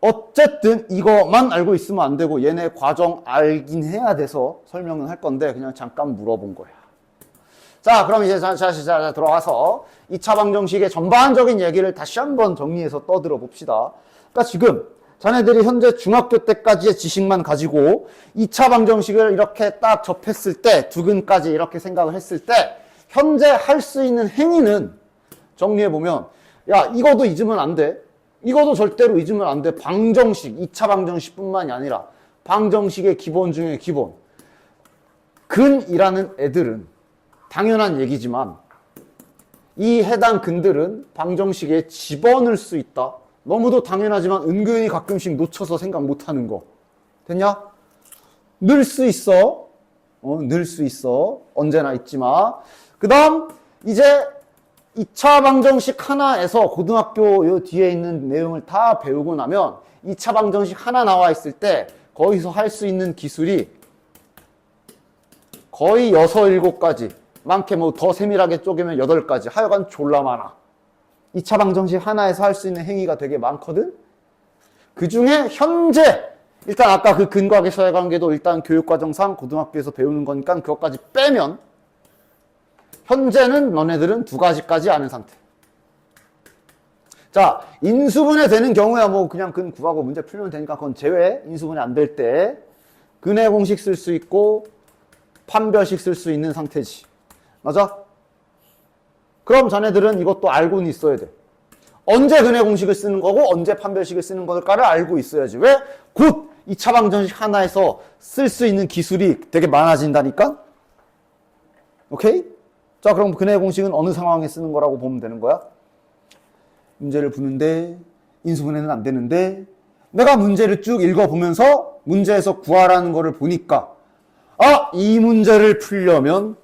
어쨌든 이거만 알고 있으면 안 되고 얘네 과정 알긴 해야 돼서 설명은 할 건데 그냥 잠깐 물어본 거야. 자, 그럼 이제 자 들어가서 2차 방정식의 전반적인 얘기를 다시 한번 정리해서 떠들어 봅시다. 그러니까 지금 자네들이 현재 중학교 때까지의 지식만 가지고 2차 방정식을 이렇게 딱 접했을 때, 두근까지 이렇게 생각을 했을 때 현재 할 수 있는 행위는 정리해보면 야, 이거도 잊으면 안 돼. 이거도 절대로 잊으면 안 돼. 방정식, 2차 방정식뿐만이 아니라 방정식의 기본 중에 기본. 근이라는 애들은 당연한 얘기지만 이 해당 근들은 방정식에 집어넣을 수 있다. 너무도 당연하지만 은근히 가끔씩 놓쳐서 생각 못하는 거. 됐냐? 넣을 수 있어. 넣을 수 있어. 언제나 잊지 마. 그 다음 이제 2차 방정식 하나에서 고등학교 요 뒤에 있는 내용을 다 배우고 나면 2차 방정식 하나 나와 있을 때 거기서 할 수 있는 기술이 거의 6, 7가지. 많게 뭐 더 세밀하게 쪼개면 8가지. 하여간 졸라 많아. 2차 방정식 하나에서 할 수 있는 행위가 되게 많거든? 그 중에 현재, 일단 아까 그 근과학의 사회관계도 일단 교육과정상 고등학교에서 배우는 거니까 그것까지 빼면 현재는 너네들은 2가지까지 아는 상태. 자, 인수분해 되는 경우야 뭐 그냥 근 구하고 문제 풀면 되니까 그건 제외. 인수분해 안 될 때 근의 공식 쓸 수 있고 판별식 쓸 수 있는 상태지. 맞아? 그럼 자네들은 이것도 알고는 있어야 돼. 언제 근의 공식을 쓰는 거고 언제 판별식을 쓰는 걸까를 알고 있어야지. 왜? 곧 2차 방정식 하나에서 쓸 수 있는 기술이 되게 많아진다니까? 오케이? 자, 그럼 근의 공식은 어느 상황에 쓰는 거라고 보면 되는 거야? 문제를 푸는데 인수분해는 안 되는데 내가 문제를 쭉 읽어보면서 문제에서 구하라는 거를 보니까 이 문제를 풀려면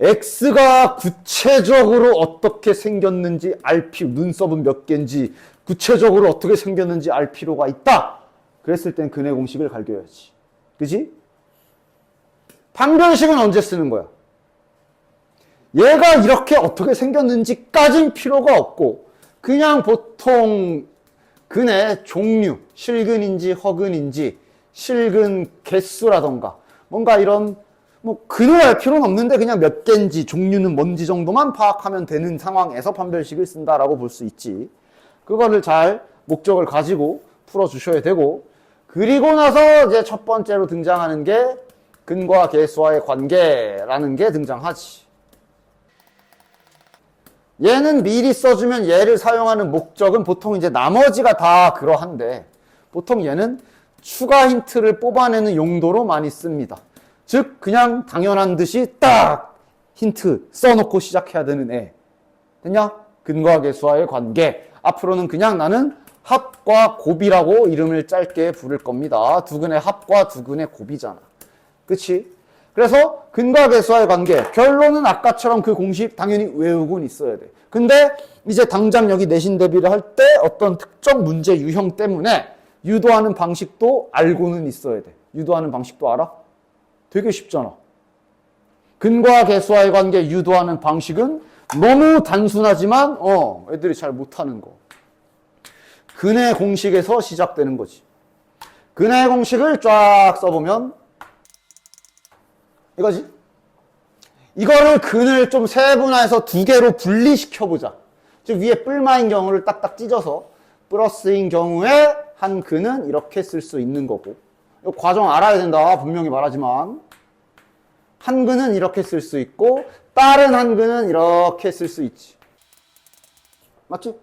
X가 구체적으로 어떻게 생겼는지 알 필요, 눈썹은 몇 개인지 구체적으로 어떻게 생겼는지 알 필요가 있다. 그랬을 땐 근의 공식을 갈겨야지. 그지? 판별식은 언제 쓰는 거야? 얘가 이렇게 어떻게 생겼는지까진 필요가 없고 그냥 보통 근의 종류, 실근인지 허근인지 실근 개수라던가 뭔가 이런 뭐 근을 알 필요는 없는데 그냥 몇 개인지 종류는 뭔지 정도만 파악하면 되는 상황에서 판별식을 쓴다라고 볼 수 있지. 그거를 잘 목적을 가지고 풀어주셔야 되고 그리고 나서 이제 첫 번째로 등장하는 게 근과 개수와의 관계라는 게 등장하지. 얘는 미리 써주면 얘를 사용하는 목적은 보통 이제 나머지가 다 그러한데 보통 얘는 추가 힌트를 뽑아내는 용도로 많이 씁니다. 즉 그냥 당연한 듯이 딱 힌트 써놓고 시작해야 되는 애. 됐냐? 근과 개수와의 관계. 앞으로는 그냥 나는 합과 곱이라고 이름을 짧게 부를 겁니다. 두 근의 합과 두 근의 곱이잖아. 그치? 그래서 근과 개수와의 관계. 결론은 아까처럼 그 공식 당연히 외우고는 있어야 돼. 근데 이제 당장 여기 내신 대비를 할 때 어떤 특정 문제 유형 때문에 유도하는 방식도 알고는 있어야 돼. 유도하는 방식도 알아? 되게 쉽잖아. 근과 개수와의 관계 유도하는 방식은 너무 단순하지만 애들이 잘 못하는 거. 근의 공식에서 시작되는 거지. 근의 공식을 쫙 써보면 이거지. 이거를 근을 좀 세분화해서 2개로 분리시켜보자. 즉 위에 뿔마인 경우를 딱딱 찢어서 플러스인 경우에 한 근은 이렇게 쓸 수 있는 거고 이 과정 알아야 된다. 분명히 말하지만 한 근은 이렇게 쓸 수 있고 다른 한 근은 이렇게 쓸 수 있지. 맞지?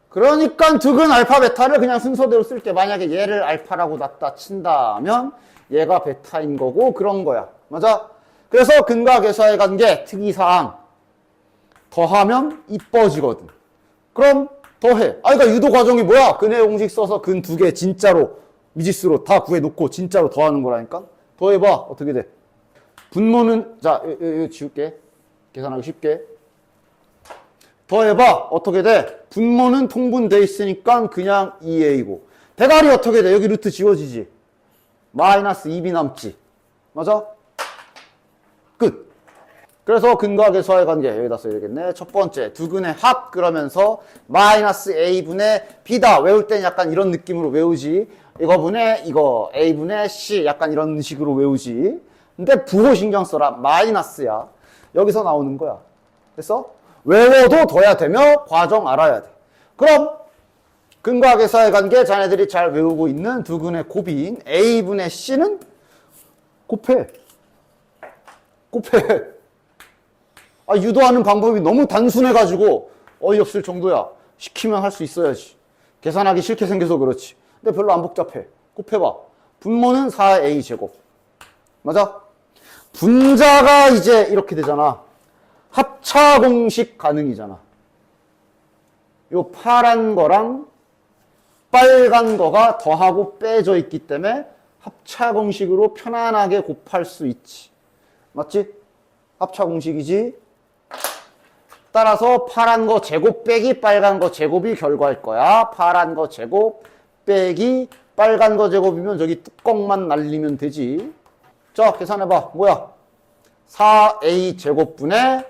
그러니까 두 근 알파 베타를 그냥 순서대로 쓸게. 만약에 얘를 알파라고 놨다 친다면 얘가 베타인 거고 그런 거야. 맞아? 그래서 근과 개수와의 관계 특이사항 더하면 이뻐지거든. 그럼 더해. 그러니까 유도 과정이 뭐야? 근의 공식 써서 근 2개 진짜로 미지수로 다 구해놓고 진짜로 더하는 거라니까. 더해봐. 어떻게 돼? 분모는 자 이거 지울게. 계산하기 쉽게. 더해봐. 어떻게 돼? 분모는 통분돼 있으니까 그냥 2a고 대괄이 어떻게 돼? 여기 루트 지워지지. 마이너스 2b 남지. 맞아? 끝. 그래서 근과 개수와의 관계 여기다 써야겠네. 첫 번째 두 근의 합 그러면서 마이너스 a분의 b다. 외울 땐 약간 이런 느낌으로 외우지. 이거분의 이거 a분의 c 약간 이런 식으로 외우지. 근데 부호 신경 써라. 마이너스야. 여기서 나오는 거야. 됐어? 외워도 둬야 되며 과정 알아야 돼. 그럼 근과 개수와의 관계 자네들이 잘 외우고 있는 두 근의 곱인 a분의 c는 곱해. 유도하는 방법이 너무 단순해가지고 어이없을 정도야. 시키면 할 수 있어야지. 계산하기 싫게 생겨서 그렇지. 근데 별로 안 복잡해. 곱해봐. 분모는 4a제곱. 맞아? 분자가 이제 이렇게 되잖아. 합차 공식 가능이잖아. 요 파란 거랑 빨간 거가 더하고 빼져 있기 때문에 합차 공식으로 편안하게 곱할 수 있지. 맞지? 합차 공식이지. 따라서 파란 거 제곱 빼기 빨간 거 제곱이 결과일 거야. 파란 거 제곱 빼기 빨간 거 제곱이면 저기 뚜껑만 날리면 되지. 자, 계산해봐. 뭐야? 4a 제곱분의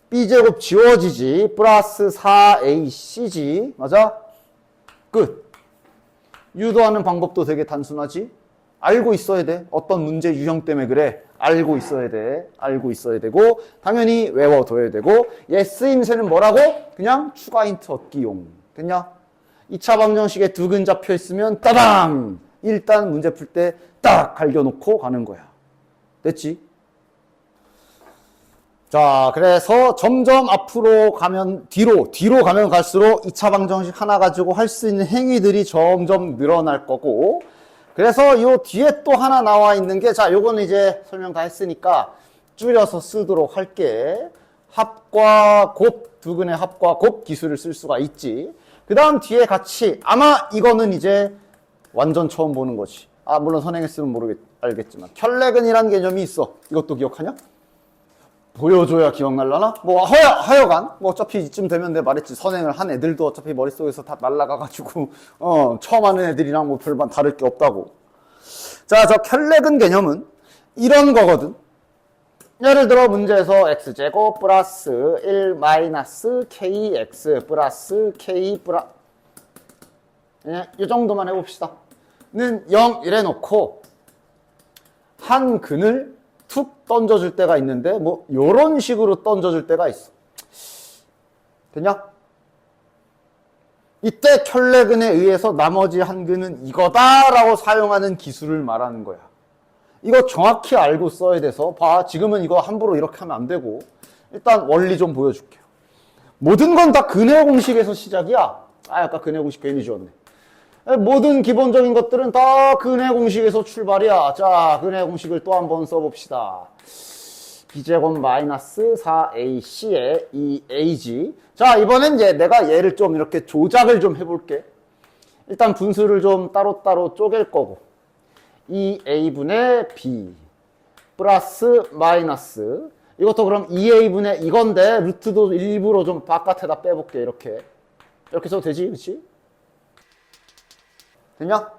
b제곱 지워지지. 플러스 4ac지. 맞아? 끝. 유도하는 방법도 되게 단순하지? 알고 있어야 돼. 어떤 문제 유형 때문에 그래. 알고 있어야 돼. 알고 있어야 되고 당연히 외워둬야 되고 얘 쓰임새는 뭐라고? 그냥 추가 힌트 얻기용. 됐냐? 2차 방정식에 두 근자 표 있으면 따당! 일단 문제 풀 때 딱 갈겨놓고 가는 거야. 됐지? 자, 그래서 점점 앞으로 가면 뒤로 가면 갈수록 2차 방정식 하나 가지고 할 수 있는 행위들이 점점 늘어날 거고 그래서 요 뒤에 또 하나 나와 있는 게 자, 요거는 이제 설명 다 했으니까 줄여서 쓰도록 할게. 합과 곱, 두 근의 합과 곱 기술을 쓸 수가 있지. 그 다음 뒤에 같이 아마 이거는 이제 완전 처음 보는 거지. 아, 물론 선행했으면 알겠지만 켤레근이라는 개념이 있어. 이것도 기억하냐? 보여줘야 기억날라나? 뭐 하여간 뭐 어차피 이쯤 되면 내가 말했지. 선행을 한 애들도 어차피 머릿속에서 다 날라가가지고 처음 하는 애들이랑 뭐 별반 다를 게 없다고. 자, 저 켤레근 개념은 이런 거거든. 예를 들어 문제에서 x제곱 플러스 1 마이너스 kx 플러스 k 플러스 이 정도만 해봅시다. 는 0 이래 놓고 한 근을 툭 던져줄 때가 있는데 뭐 요런 식으로 던져줄 때가 있어. 되냐? 이때 켤레근에 의해서 나머지 한 근은 이거다라고 사용하는 기술을 말하는 거야. 이거 정확히 알고 써야 돼서 봐. 지금은 이거 함부로 이렇게 하면 안 되고 일단 원리 좀 보여줄게요. 모든 건 다 근해 공식에서 시작이야. 아, 아까 근해 공식 괜히 지웠네. 모든 기본적인 것들은 다 근해 공식에서 출발이야. 자, 근해 공식을 또 한번 써봅시다. b제곱 마이너스 4ac에 2ag. 자, 이번엔 이제 내가 얘를 좀 이렇게 조작을 좀 해볼게. 일단 분수를 좀 따로따로 쪼갤 거고 2a분의 b 플러스 마이너스 이것도 그럼 2a분의 이건데 루트도 일부러 좀 바깥에다 빼볼게. 이렇게 써도 되지? 그치? 됐냐?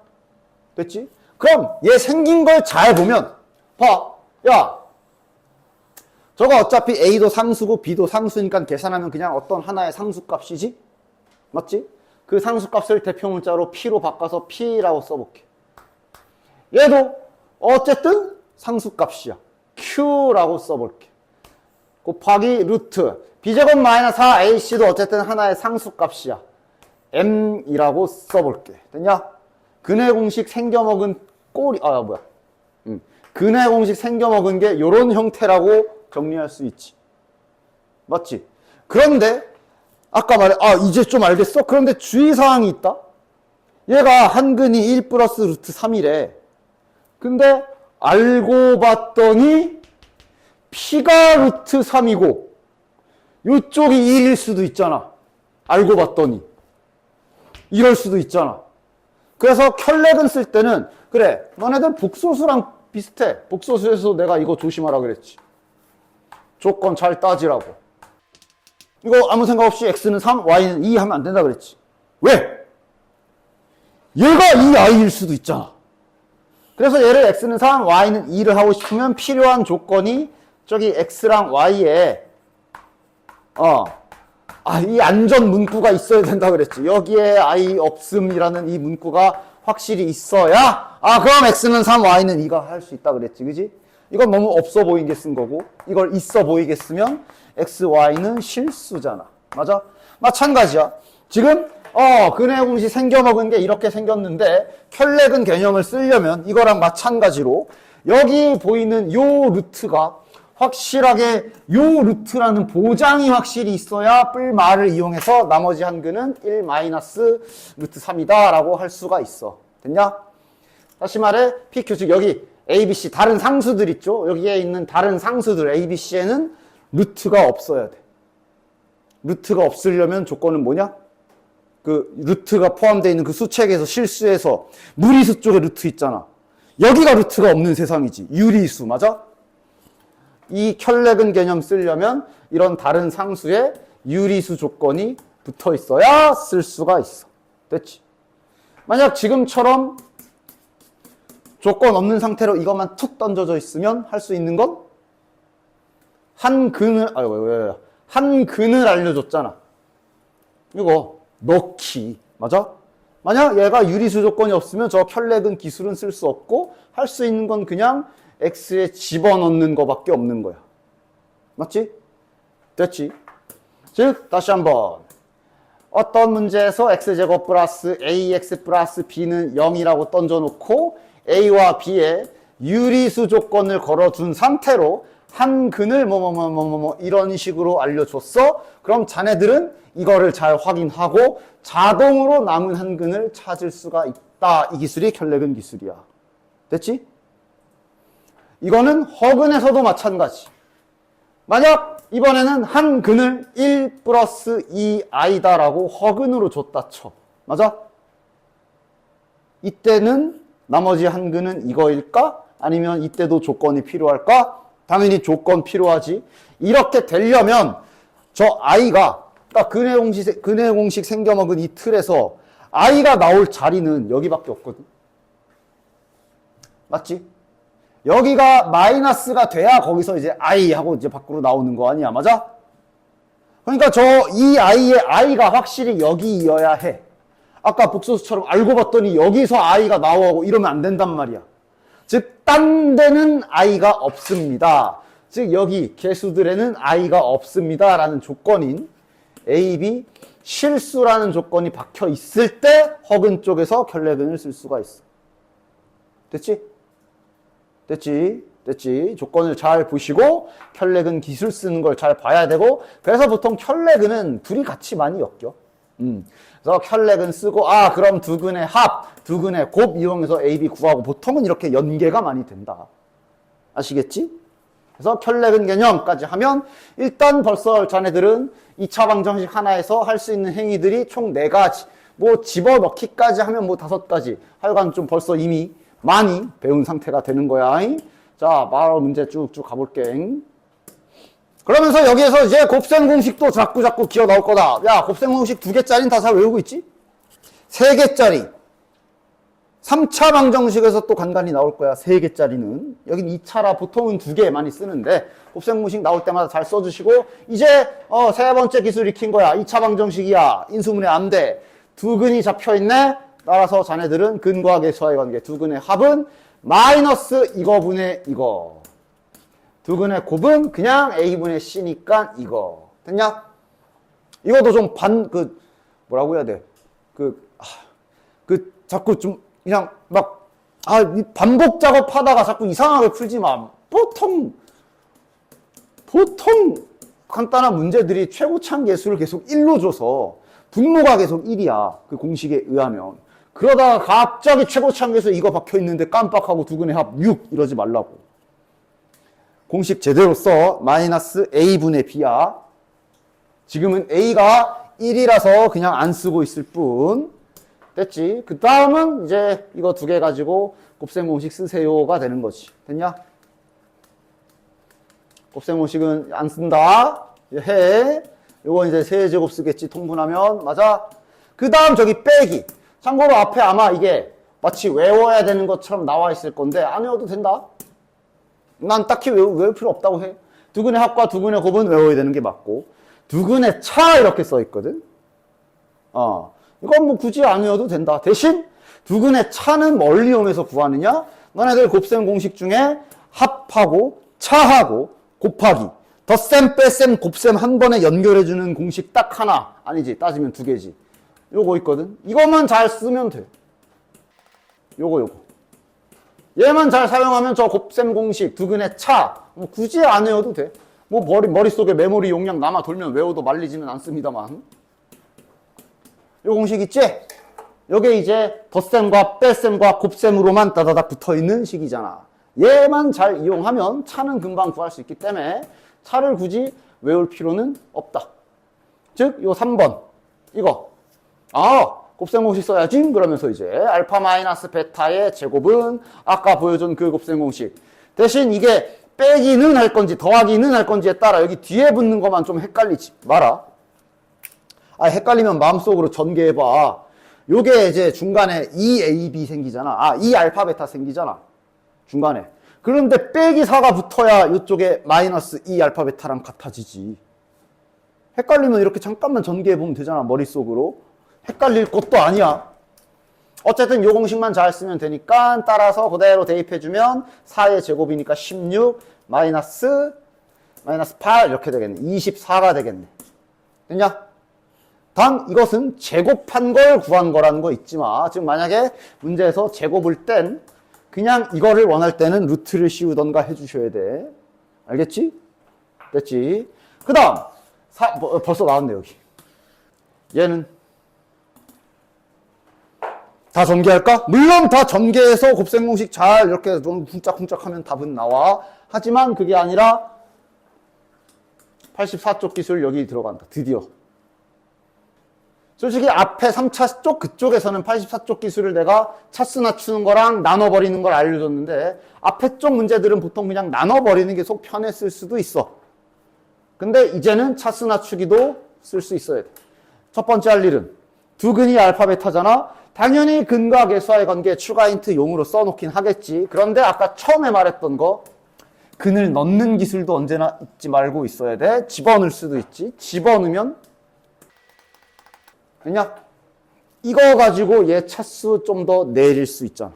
됐지? 그럼 얘 생긴 걸 잘 보면 봐. 야, 저거 어차피 a도 상수고 b도 상수니까 계산하면 그냥 어떤 하나의 상수값이지? 맞지? 그 상수값을 대표문자로 p로 바꿔서 p라고 써볼게. 얘도 어쨌든 상수값이야. q라고 써볼게. 곱하기 루트 b제곱 마이너스 4ac도 어쨌든 하나의 상수값이야. m이라고 써볼게. 됐냐? 근해 공식 생겨먹은 꼴이 근해 공식 생겨먹은 게 요런 형태라고 정리할 수 있지. 맞지? 그런데 아까 이제 좀 알겠어? 그런데 주의사항이 있다. 얘가 한 근이 1 플러스 루트 3이래. 근데 알고 봤더니 p가 루트 3이고 요쪽이 1일 수도 있잖아. 알고 봤더니 이럴 수도 있잖아. 그래서 켤레근 쓸 때는 그래, 너네들 복소수랑 비슷해. 복소수에서 내가 이거 조심하라 그랬지. 조건 잘 따지라고. 이거 아무 생각 없이 x는 3, y는 2 하면 안 된다 그랬지. 왜? 얘가 2i일 수도 있잖아. 그래서 얘를 x는 3, y는 2를 하고 싶으면 필요한 조건이 저기 x랑 y에 이 안전 문구가 있어야 된다 그랬지. 여기에 i 없음이라는 이 문구가 확실히 있어야 그럼 x는 3, y는 2가 할 수 있다 그랬지. 그지? 이건 너무 없어 보이게 쓴 거고 이걸 있어 보이게 쓰면 x, y는 실수잖아. 맞아? 마찬가지야. 지금 근해 공식 생겨먹은 게 이렇게 생겼는데 켤레근 개념을 쓰려면 이거랑 마찬가지로 여기 보이는 요 루트가 확실하게 요 루트라는 보장이 확실히 있어야 뿔말을 이용해서 나머지 한 근은 1 마이너스 루트 3이다 라고 할 수가 있어. 됐냐? 다시 말해 PQ 즉 여기 A, B, C 다른 상수들 있죠. 여기에 있는 다른 상수들 A, B, C에는 루트가 없어야 돼. 루트가 없으려면 조건은 뭐냐? 그 루트가 포함되어 있는 그 수책에서 실수해서 무리수 쪽에 루트 있잖아. 여기가 루트가 없는 세상이지. 유리수 맞아? 이 켤레근 개념 쓰려면 이런 다른 상수에 유리수 조건이 붙어 있어야 쓸 수가 있어. 됐지? 만약 지금처럼 조건 없는 상태로 이것만 툭 던져져 있으면 할 수 있는 건 한 근을 알려줬잖아. 이거 넣기 맞아? 만약 얘가 유리수 조건이 없으면 저 켤레근 기술은 쓸 수 없고 할 수 있는 건 그냥 x에 집어넣는 거밖에 없는 거야. 맞지? 됐지? 즉 다시 한번 어떤 문제에서 x제곱 플러스 ax 플러스 b는 0이라고 던져놓고 a와 b에 유리수 조건을 걸어준 상태로 한 근을 이런 식으로 알려줬어. 그럼 자네들은 이거를 잘 확인하고 자동으로 남은 한 근을 찾을 수가 있다. 이 기술이 켤레근 기술이야. 됐지? 이거는 허근에서도 마찬가지. 만약 이번에는 한 근을 1 플러스 2i다라고 허근으로 줬다 쳐. 맞아? 이때는 나머지 한 근은 이거일까? 아니면 이때도 조건이 필요할까? 당연히 조건 필요하지. 이렇게 되려면 저 i가 딱 근해 공식 생겨먹은 이 틀에서 i가 나올 자리는 여기밖에 없거든. 맞지? 여기가 마이너스가 돼야 거기서 이제 i 하고 이제 밖으로 나오는 거 아니야. 맞아? 그러니까 이 i의 i가 확실히 여기여야 해. 아까 복소수처럼 알고 봤더니 여기서 i가 나오고 이러면 안 된단 말이야. 즉, 딴 데는 i가 없습니다. 즉, 여기 개수들에는 i가 없습니다. 라는 조건인 A, B, 실수라는 조건이 박혀 있을 때 허근 쪽에서 켤레근을 쓸 수가 있어. 됐지? 됐지? 조건을 잘 보시고 켤레근 기술 쓰는 걸 잘 봐야 되고 그래서 보통 켤레근은 둘이 같이 많이 엮여. 그래서 켤레근 쓰고 그럼 두 근의 합, 두 근의 곱 이용해서 A, B 구하고 보통은 이렇게 연계가 많이 된다. 아시겠지? 그래서 켤레근 개념까지 하면 일단 벌써 자네들은 2차 방정식 하나에서 할 수 있는 행위들이 총 4가지 뭐 집어넣기까지 하면 뭐 5가지 하여간 좀 벌써 이미 많이 배운 상태가 되는 거야. 자, 바로 문제 쭉쭉 가볼게. 그러면서 여기에서 이제 곱셈 공식도 자꾸 기어 나올 거다. 야, 곱셈 공식 2개짜리는 다 잘 외우고 있지? 3개짜리. 3차 방정식에서 또 간간히 나올 거야. 3개짜리는. 여긴 2차라 보통은 2개 많이 쓰는데 곱셈 공식 나올 때마다 잘 써주시고 이제 3번째 기술 익힌 거야. 2차 방정식이야. 인수분해 안 돼. 두 근이 잡혀있네. 따라서 자네들은 근과 개수와의 관계. 두 근의 합은 마이너스 이거분의 이거. 두 근의 곱은 그냥 A분의 C니까 이거. 됐냐? 이것도 좀 뭐라고 해야 돼? 자꾸 좀 그냥 반복 작업하다가 자꾸 이상하게 풀지 마. 보통 간단한 문제들이 최고참 개수를 계속 1로 줘서 분모가 계속 1이야. 그 공식에 의하면. 그러다가 갑자기 최고참 개수 이거 박혀 있는데 깜빡하고 두 근의 합 6 이러지 말라고. 공식 제대로 써. 마이너스 A분의 B야. 지금은 A가 1이라서 그냥 안 쓰고 있을 뿐. 됐지? 그 다음은 이제 이거 2개 가지고 곱셈 공식 쓰세요가 되는 거지. 됐냐? 곱셈 공식은 안 쓴다. 해. 요거 이제 세제곱 쓰겠지. 통분하면. 맞아? 그 다음 저기 빼기. 참고로 앞에 아마 이게 마치 외워야 되는 것처럼 나와 있을 건데 안 외워도 된다. 난 딱히 외울 필요 없다고 해. 두 근의 합과 두 근의 곱은 외워야 되는 게 맞고 두 근의 차 이렇게 써 있거든. 이건 뭐 굳이 안 외워도 된다. 대신 두 근의 차는 뭘 이용해서 구하느냐? 너네들 곱셈 공식 중에 합하고 차하고 곱하기 덧셈 뺄셈 곱셈 한 번에 연결해주는 공식 딱 하나. 아니지, 따지면 2개지. 요거 있거든. 이것만 잘 쓰면 돼. 요거. 얘만 잘 사용하면 저 곱셈 공식, 두 근의 차, 뭐 굳이 안 외워도 돼. 뭐 머릿속에 메모리 용량 남아 돌면 외워도 말리지는 않습니다만. 요 공식 있지? 요게 이제 덧셈과 뺄셈과 곱셈으로만 따다닥 붙어있는 식이잖아. 얘만 잘 이용하면 차는 금방 구할 수 있기 때문에 차를 굳이 외울 필요는 없다. 즉, 요 3번. 이거. 곱셈 공식 써야지. 그러면서 이제 알파 마이너스 베타의 제곱은 아까 보여준 그 곱셈 공식. 대신 이게 빼기는 할 건지 더하기는 할 건지에 따라 여기 뒤에 붙는 것만 좀 헷갈리지 마라. 헷갈리면 마음속으로 전개해봐. 요게 이제 중간에 2ab 생기잖아. 2알파 베타 생기잖아. 중간에. 그런데 빼기 4가 붙어야 이쪽에 마이너스 2알파 베타랑 같아지지. 헷갈리면 이렇게 잠깐만 전개해보면 되잖아. 머릿속으로. 헷갈릴 것도 아니야. 어쨌든 요 공식만 잘 쓰면 되니까 따라서 그대로 대입해주면 4의 제곱이니까 16 마이너스 8 이렇게 되겠네. 24가 되겠네. 됐냐? 단 이것은 제곱한 걸 구한 거라는 거 잊지 마. 즉 만약에 문제에서 제곱을 땐 그냥 이거를 원할 때는 루트를 씌우던가 해주셔야 돼. 알겠지? 됐지? 그 다음 벌써 나왔네 여기. 얘는 다 전개할까? 물론 다 전개해서 곱셈 공식 잘 이렇게 좀 쿵짝쿵짝 하면 답은 나와. 하지만 그게 아니라 84쪽 기술 여기 들어간다. 드디어. 솔직히 앞에 3차 쪽 그쪽에서는 84쪽 기술을 내가 차수 낮추는 거랑 나눠버리는 걸 알려줬는데 앞에 쪽 문제들은 보통 그냥 나눠버리는 게 속 편했을 수도 있어. 근데 이제는 차수 낮추기도 쓸 수 있어야 돼. 첫 번째 할 일은 두 근이 알파 베타잖아. 당연히 근과 계수와의 관계 추가 힌트 용으로 써놓긴 하겠지. 그런데 아까 처음에 말했던 거 근을 넣는 기술도 언제나 잊지 말고 있어야 돼. 집어넣을 수도 있지. 집어넣으면 그냥 이거 가지고 얘 차수 좀 더 내릴 수 있잖아.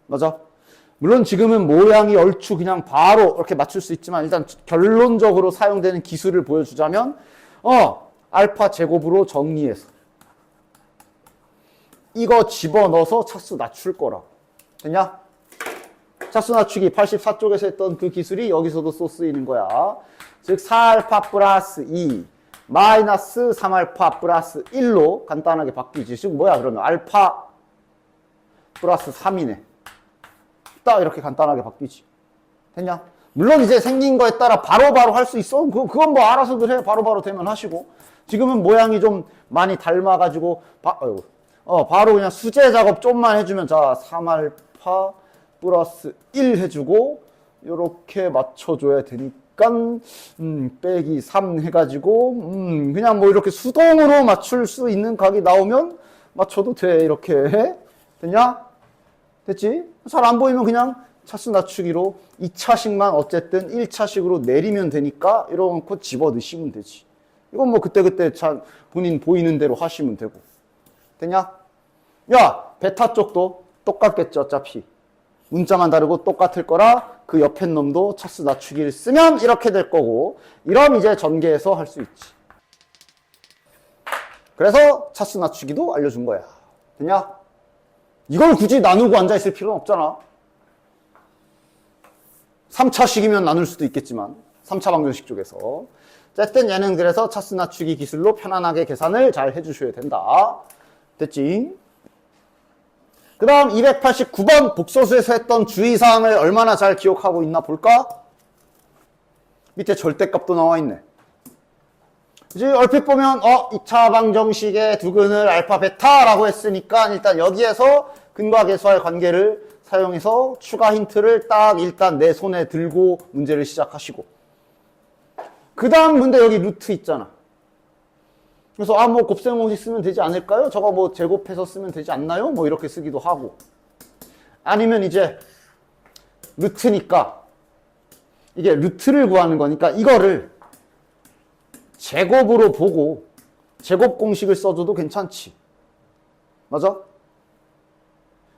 맞아? 물론 지금은 모양이 얼추 그냥 바로 이렇게 맞출 수 있지만 일단 결론적으로 사용되는 기술을 보여주자면 알파 제곱으로 정리해서 이거 집어넣어서 차수 낮출 거라고. 됐냐? 차수 낮추기 84쪽에서 했던 그 기술이 여기서도 또 쓰이는 거야. 즉 4알파 플러스 2 마이너스 3알파 플러스 1로 간단하게 바뀌지. 즉 뭐야 그러면 알파 플러스 3이네. 딱 이렇게 간단하게 바뀌지. 됐냐? 물론 이제 생긴 거에 따라 바로바로 할 수 있어. 그건 뭐 알아서들 해. 바로바로 되면 하시고. 지금은 모양이 좀 많이 닮아가지고 바로 그냥 수제 작업 좀만 해주면 자 3알파 플러스 1 해주고 요렇게 맞춰줘야 되니까 빼기 3 해가지고 그냥 뭐 이렇게 수동으로 맞출 수 있는 각이 나오면 맞춰도 돼. 이렇게 해. 됐냐? 됐지? 잘 안 보이면 그냥 차수 낮추기로 2차식만 어쨌든 1차식으로 내리면 되니까 이렇게 집어 넣으시면 되지. 이건 뭐 그때그때 본인 보이는 대로 하시면 되고. 됐냐? 야, 베타 쪽도 똑같겠죠, 어차피. 문자만 다르고 똑같을 거라 그 옆에 놈도 차수 낮추기를 쓰면 이렇게 될 거고, 이럼 이제 전개해서 할 수 있지. 그래서 차수 낮추기도 알려준 거야. 됐냐? 이걸 굳이 나누고 앉아있을 필요는 없잖아. 3차식이면 나눌 수도 있겠지만 3차 방정식 쪽에서. 어쨌든 얘는 그래서 차수 낮추기 기술로 편안하게 계산을 잘 해주셔야 된다. 됐지? 그 다음 289번 복소수에서 했던 주의사항을 얼마나 잘 기억하고 있나 볼까? 밑에 절대값도 나와 있네. 이제 얼핏 보면 2차 방정식의 두 근을 알파 베타라고 했으니까 일단 여기에서 근과 계수와의 관계를 사용해서 추가 힌트를 딱 일단 내 손에 들고 문제를 시작하시고, 그 다음 문제 여기 루트 있잖아. 그래서 뭐 곱셈 공식 쓰면 되지 않을까요? 저거 뭐 제곱해서 쓰면 되지 않나요? 뭐 이렇게 쓰기도 하고, 아니면 이제 루트니까 이게 루트를 구하는 거니까 이거를 제곱으로 보고 제곱 공식을 써줘도 괜찮지. 맞아?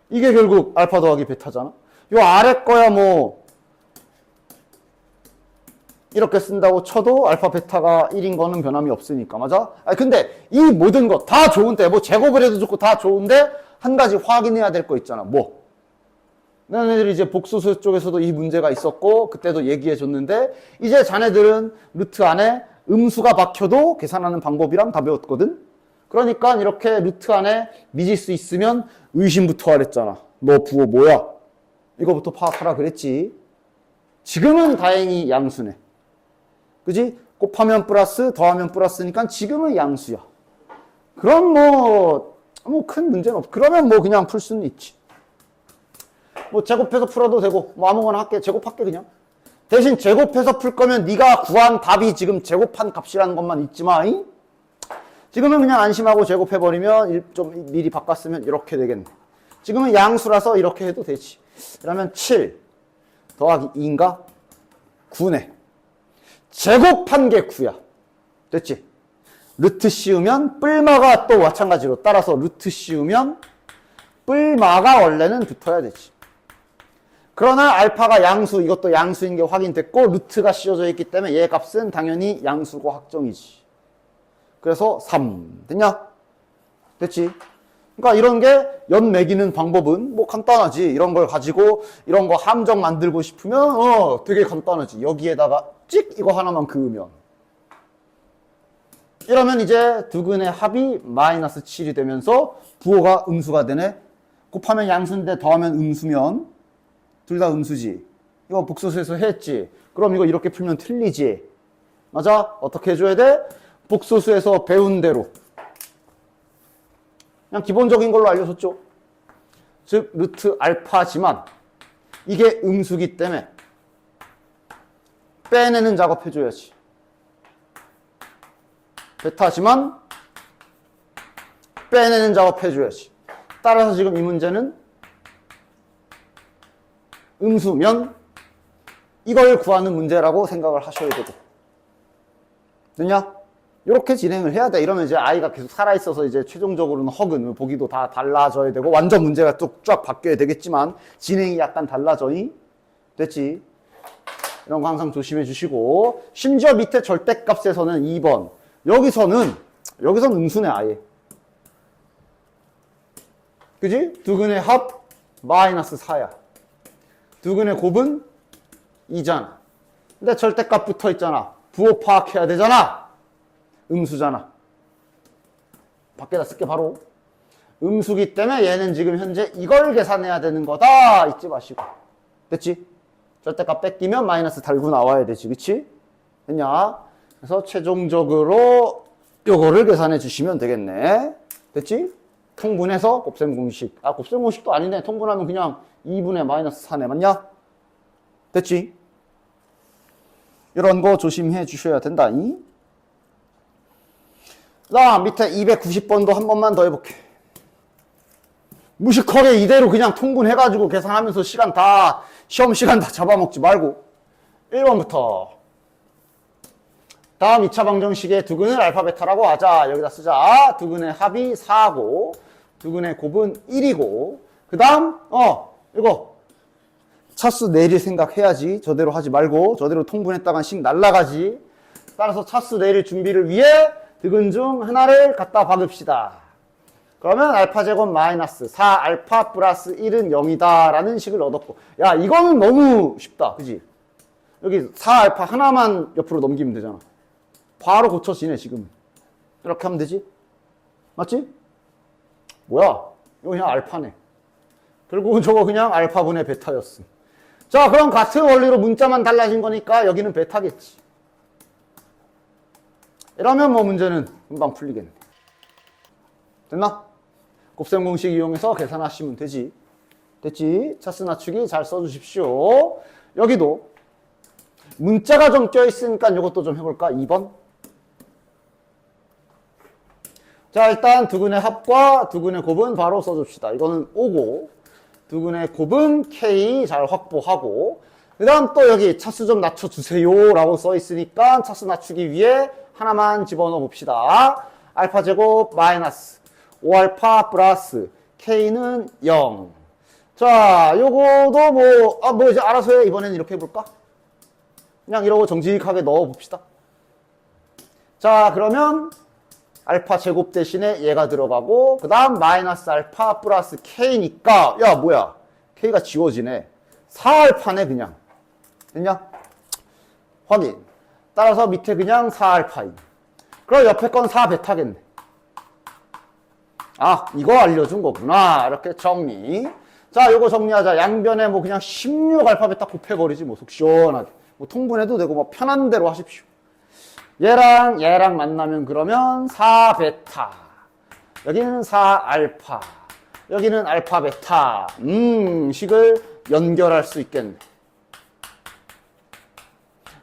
이게 결국 알파 더하기 베타잖아. 요 아래 거야 뭐 이렇게 쓴다고 쳐도 알파 베타가 1인 거는 변함이 없으니까. 맞아? 근데 이 모든 거 다 좋은데, 뭐 제곱을 해도 좋고 다 좋은데 한 가지 확인해야 될 거 있잖아. 뭐? 너네들이 이제 복수수 쪽에서도 이 문제가 있었고 그때도 얘기해 줬는데, 이제 자네들은 루트 안에 음수가 박혀도 계산하는 방법이랑 다 배웠거든? 그러니까 이렇게 루트 안에 미지수 있으면 의심부터 하랬잖아. 너 부호 뭐야? 이거부터 파악하라 그랬지. 지금은 다행히 양수네. 그지? 곱하면 플러스, 더하면 플러스니까 지금은 양수야. 그럼 뭐 큰 문제는 없어. 그러면 뭐 그냥 풀 수는 있지. 뭐 제곱해서 풀어도 되고, 뭐 아무거나 할게. 제곱할게 그냥. 대신 제곱해서 풀 거면 네가 구한 답이 지금 제곱한 값이라는 것만 잊지 마. 잉? 지금은 그냥 안심하고 제곱해버리면 좀 미리 바꿨으면 이렇게 되겠네. 지금은 양수라서 이렇게 해도 되지. 그러면 7 더하기 2인가? 9네. 제곱한 게 9야. 됐지? 루트 씌우면 뿔마가 또 마찬가지로 따라서 루트 씌우면 뿔마가 원래는 붙어야 되지. 그러나 알파가 양수, 이것도 양수인 게 확인됐고 루트가 씌워져 있기 때문에 얘 값은 당연히 양수고 확정이지. 그래서 3 됐냐? 됐지? 그러니까 이런 게 연 매기는 방법은 뭐 간단하지. 이런 걸 가지고 이런 거 함정 만들고 싶으면 되게 간단하지. 여기에다가 찍 이거 하나만 그으면 이러면 이제 두근의 합이 마이너스 7이 되면서 부호가 음수가 되네. 곱하면 양수인데 더하면 음수면 둘 다 음수지. 이거 복소수에서 했지. 그럼 이거 이렇게 풀면 틀리지. 맞아? 어떻게 해줘야 돼? 복소수에서 배운 대로. 그냥 기본적인 걸로 알려줬죠. 즉 루트 알파지만 이게 음수기 때문에 빼내는 작업 해줘야지. 베타지만 빼내는 작업 해줘야지. 따라서 지금 이 문제는 음수면 이걸 구하는 문제라고 생각을 하셔야 되고. 됐냐? 이렇게 진행을 해야 돼. 이러면 이제 아이가 계속 살아있어서 이제 최종적으로는 허근, 보기도 다 달라져야 되고, 완전 문제가 쭉 쫙 바뀌어야 되겠지만, 진행이 약간 달라져이 됐지? 이런 거 항상 조심해 주시고, 심지어 밑에 절대값에서는 2번. 여기서는 음수네, 아예. 그지? 두근의 합, 마이너스 4야. 두근의 곱은 2잖아. 근데 절대값 붙어 있잖아. 부호 파악해야 되잖아. 음수잖아. 밖에다 쓸게 바로. 음수기 때문에 얘는 지금 현재 이걸 계산해야 되는 거다. 잊지 마시고. 됐지? 절대값 뺏기면 마이너스 달고 나와야 되지. 그치? 됐냐? 그래서 최종적으로 요거를 계산해 주시면 되겠네. 됐지? 통분해서 곱셈 공식. 곱셈 공식도 아니네. 통분하면 그냥 2분의 마이너스 4네. 맞냐? 됐지? 이런 거 조심해 주셔야 된다. 자, 밑에 290번도 한 번만 더 해볼게. 무식하게 이대로 그냥 통분해가지고 계산하면서 시험 시간 다 잡아먹지 말고 1번부터 다음 2차 방정식의 두근을 알파 베타라고 하자. 여기다 쓰자. 두근의 합이 4고 두근의 곱은 1이고 그 다음 이거 차수 내릴 생각해야지. 저대로 하지 말고 저대로 통분했다간 씩 날라가지. 따라서 차수 내릴 준비를 위해 두근 중 하나를 갖다 박읍시다. 그러면 알파 제곱 마이너스 4 알파 플러스 1은 0이다 라는 식을 얻었고, 야 이거는 너무 쉽다. 그지? 여기 4 알파 하나만 옆으로 넘기면 되잖아. 바로 고쳐지네 지금. 이렇게 하면 되지? 맞지? 뭐야? 이거 그냥 알파네. 결국은 저거 그냥 알파분의 베타였음. 자, 그럼 같은 원리로 문자만 달라진 거니까 여기는 베타겠지. 이러면 뭐 문제는 금방 풀리겠네. 됐나? 곱셈 공식 이용해서 계산하시면 되지. 됐지? 차수 낮추기 잘 써주십시오. 여기도 문자가 좀 껴있으니까 이것도 좀 해볼까? 2번. 자, 일단 두근의 합과 두근의 곱은 바로 써줍시다. 이거는 5고 두근의 곱은 K 잘 확보하고 그 다음 또 여기 차수 좀 낮춰주세요 라고 써있으니까 차수 낮추기 위해 하나만 집어넣어 봅시다. 알파 제곱 마이너스 5알파 플러스 K는 0. 자, 요거도 뭐 이제 알아서 해. 이번에는 이렇게 해볼까? 그냥 이러고 정직하게 넣어 봅시다. 자, 그러면 알파 제곱 대신에 얘가 들어가고 그 다음 마이너스 알파 플러스 K니까 야 뭐야 K가 지워지네. 4알파네 그냥. 됐냐? 확인. 따라서 밑에 그냥 4알파인. 그럼 옆에 건 4베타겠네. 아, 이거 알려준 거구나. 이렇게 정리. 자, 요거 정리하자. 양변에 뭐 그냥 16 알파벳 딱 곱해버리지. 뭐 속 시원하게. 뭐 통분해도 되고 뭐 편한 대로 하십시오. 얘랑 만나면 그러면 4베타. 여기는 4알파. 여기는 알파 베타. 식을 연결할 수 있겠네.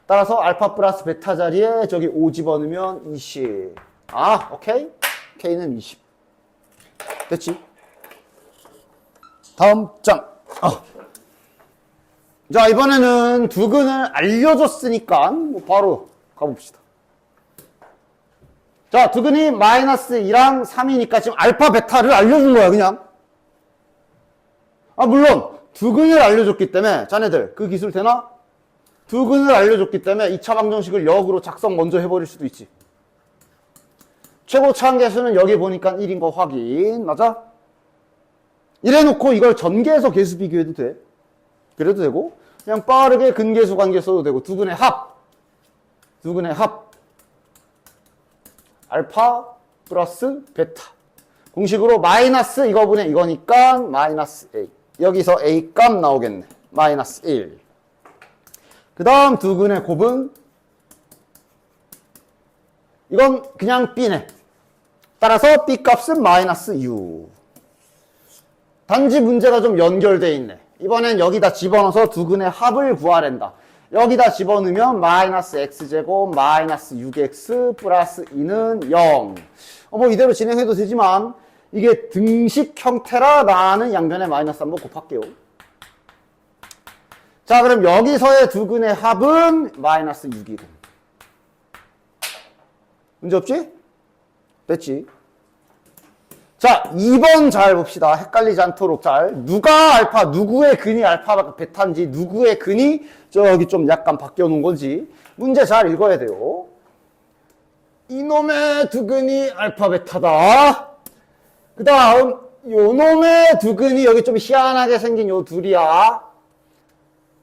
따라서 알파 플러스 베타 자리에 저기 5 집어넣으면 20. 아, 오케이. K는 20. 됐지? 다음 장. 자, 이번에는 두근을 알려줬으니까 뭐 바로 가봅시다. 자, 두근이 마이너스 2랑 3이니까 지금 알파 베타를 알려준 거야, 그냥. 아, 물론 두근을 알려줬기 때문에 자네들 그 기술 되나? 두근을 알려줬기 때문에 2차 방정식을 역으로 작성 먼저 해버릴 수도 있지. 최고 차항계수는 여기 보니까 1인 거 확인. 맞아? 이래놓고 이걸 전계에서 계수 비교해도 돼. 그래도 되고 그냥 빠르게 근계수 관계 써도 되고 두근의 합. 알파 플러스 베타. 공식으로 마이너스 이거분의 이거니까 마이너스 A. 여기서 A 값 나오겠네. 마이너스 1. 그 다음 두근의 곱은 이건 그냥 B네. 따라서 B 값은 마이너스 6. 단지 문제가 좀 연결되어 있네. 이번엔 여기다 집어넣어서 두근의 합을 구하랜다. 여기다 집어넣으면 마이너스 x제곱 마이너스 6x 플러스 2는 0. 뭐 이대로 진행해도 되지만 이게 등식 형태라 나는 양변에 마이너스 한번 곱할게요. 자, 그럼 여기서의 두근의 합은 마이너스 6이고. 문제 없지? 됐지? 자, 2번 잘 봅시다. 헷갈리지 않도록 잘. 누가 알파, 누구의 근이 알파 베타인지, 누구의 근이 저기 좀 약간 바뀌어 놓은 건지 문제 잘 읽어야 돼요. 이놈의 두근이 알파 베타다. 그 다음 요놈의 두근이 여기 좀 희한하게 생긴 요 둘이야.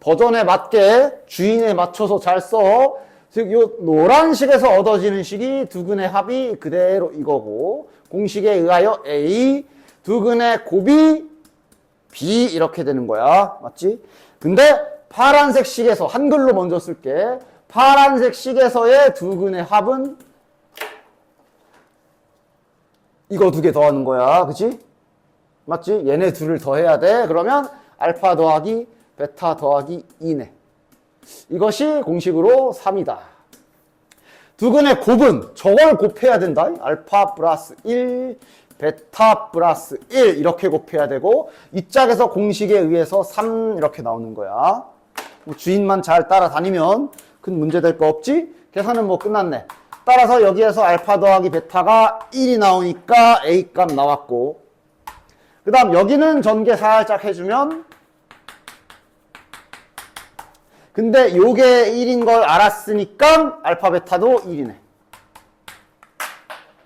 버전에 맞게 주인에 맞춰서 잘 써. 즉 요 노란식에서 얻어지는 식이 두근의 합이 그대로 이거고 공식에 의하여 A, 두근의 곱이 B 이렇게 되는 거야. 맞지? 근데 파란색 식에서 한글로 먼저 쓸게. 파란색 식에서의 두근의 합은 이거 두 개 더하는 거야. 그치? 맞지? 얘네 둘을 더해야 돼. 그러면 알파 더하기 베타 더하기 2네. 이것이 공식으로 3이다. 두근의 곱은 저걸 곱해야 된다. 알파 플러스 1, 베타 플러스 1 이렇게 곱해야 되고 이 짝에서 공식에 의해서 3 이렇게 나오는 거야. 뭐 주인만 잘 따라다니면 큰 문제 될 거 없지? 계산은 뭐 끝났네. 따라서 여기에서 알파 더하기 베타가 1이 나오니까 A 값 나왔고 그 다음 여기는 전개 살짝 해주면 근데 요게 1인 걸 알았으니까 알파 베타도 1이네.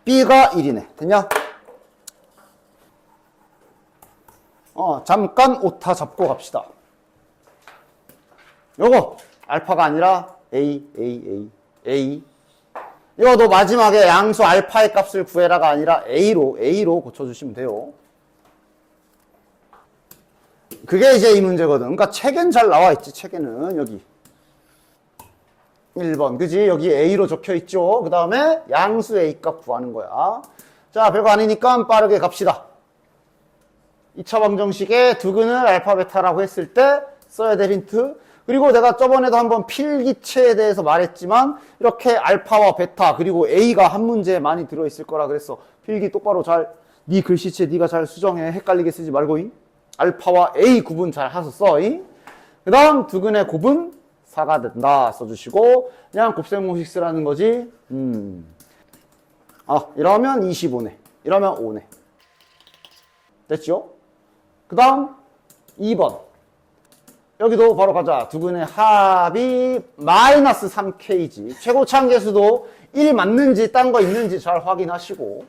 B가 1이네. 됐냐? 잠깐 오타 잡고 갑시다. 요거 알파가 아니라 A. 이거도 마지막에 양수 알파의 값을 구해라가 아니라 A로 고쳐주시면 돼요. 그게 이제 이 문제거든. 그러니까 책엔 잘 나와 있지. 책에는 여기 1번 그지? 여기 A로 적혀 있죠. 그 다음에 양수 A 값 구하는 거야. 자, 별거 아니니까 빠르게 갑시다. 2차 방정식에 두근을 알파 베타라고 했을 때 써야 될 힌트. 그리고 내가 저번에도 한번 필기체에 대해서 말했지만 이렇게 알파와 베타 그리고 A가 한 문제에 많이 들어있을 거라 그랬어. 필기 똑바로 잘 네 글씨체 네가 잘 수정해. 헷갈리게 쓰지 말고 알파와 A 구분 잘 해서 써. 그 다음 두근의 곱은 4가 된다 써주시고 그냥 곱셈공식 쓰라는 거지. 이러면 25네. 이러면 5네. 됐죠? 그 다음 2번 여기도 바로 가자. 두근의 합이 마이너스 3K지. 최고차항계수도 1 맞는지 딴 거 있는지 잘 확인하시고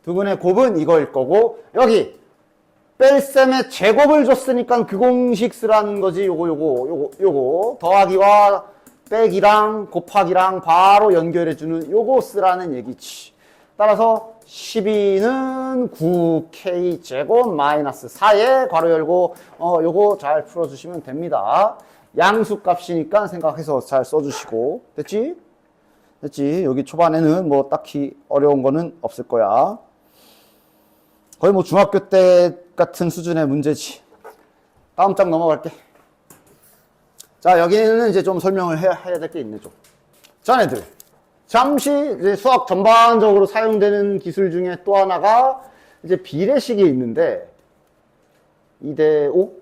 두근의 곱은 이거일 거고 여기 뺄셈에 제곱을 줬으니까 그 공식 쓰라는 거지. 요거 더하기와 빼기랑 곱하기랑 바로 연결해주는 요거 쓰라는 얘기지. 따라서 12는 9K 제곱 마이너스 4에 괄호 열고 요거 잘 풀어주시면 됩니다. 양수 값이니까 생각해서 잘 써주시고 됐지? 됐지? 여기 초반에는 뭐 딱히 어려운 거는 없을 거야. 거의 뭐 중학교 때 같은 수준의 문제지. 다음 장 넘어갈게. 자, 여기는 이제 좀 설명을 해야 될 게 있네, 좀. 자네들. 잠시 이제 수학 전반적으로 사용되는 기술 중에 또 하나가 이제 비례식이 있는데, 2대5?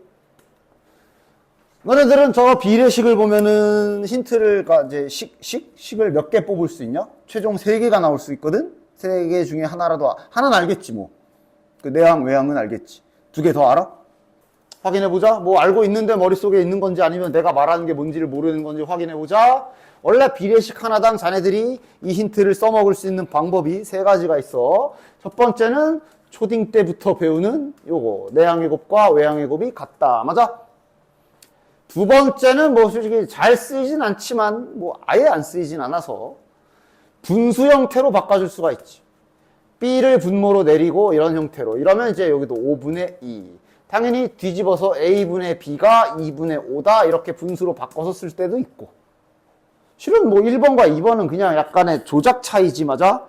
너네들은 저 비례식을 보면은 힌트를, 이제 식을 몇 개 뽑을 수 있냐? 최종 3개가 나올 수 있거든? 3개 중에 하나라도, 하나는 알겠지, 뭐. 그 내항, 외항은 알겠지. 2개 더 알아? 확인해보자. 뭐 알고 있는데 머릿속에 있는 건지 아니면 내가 말하는 게 뭔지를 모르는 건지 확인해보자. 원래 비례식 하나당 자네들이 이 힌트를 써먹을 수 있는 방법이 3가지가 있어. 첫 번째는 초딩 때부터 배우는 요거. 내항의 곱과 외항의 곱이 같다. 맞아? 두 번째는 뭐 솔직히 잘 쓰이진 않지만 뭐 아예 안 쓰이진 않아서 분수 형태로 바꿔줄 수가 있지. B를 분모로 내리고 이런 형태로. 이러면 이제 여기도 5분의 2. 당연히 뒤집어서 A분의 B가 2분의 5다 이렇게 분수로 바꿔서 쓸 때도 있고. 실은 뭐 1번과 2번은 그냥 약간의 조작 차이지, 맞아?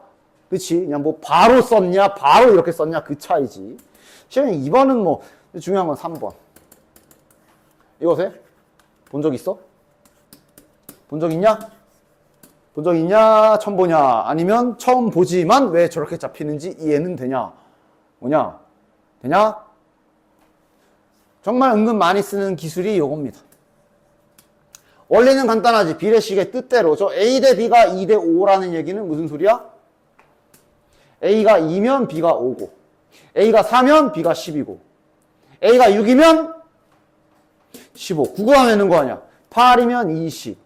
그치? 그냥 뭐 바로 썼냐 바로 이렇게 썼냐 그 차이지. 실은 2번은 뭐 중요한 건 3번. 이것에 본 적 있어? 본 적 있냐? 본 적 있냐? 처음 보냐? 아니면 처음 보지만 왜 저렇게 잡히는지 이해는 되냐? 뭐냐? 되냐? 정말 은근 많이 쓰는 기술이 요겁니다. 원리는 간단하지. 비례식의 뜻대로 저 A 대 B가 2 대 5라는 얘기는 무슨 소리야? A가 2면 B가 5고 A가 4면 B가 10이고 A가 6이면 15. 구구하면 거 아니야. 8이면 20,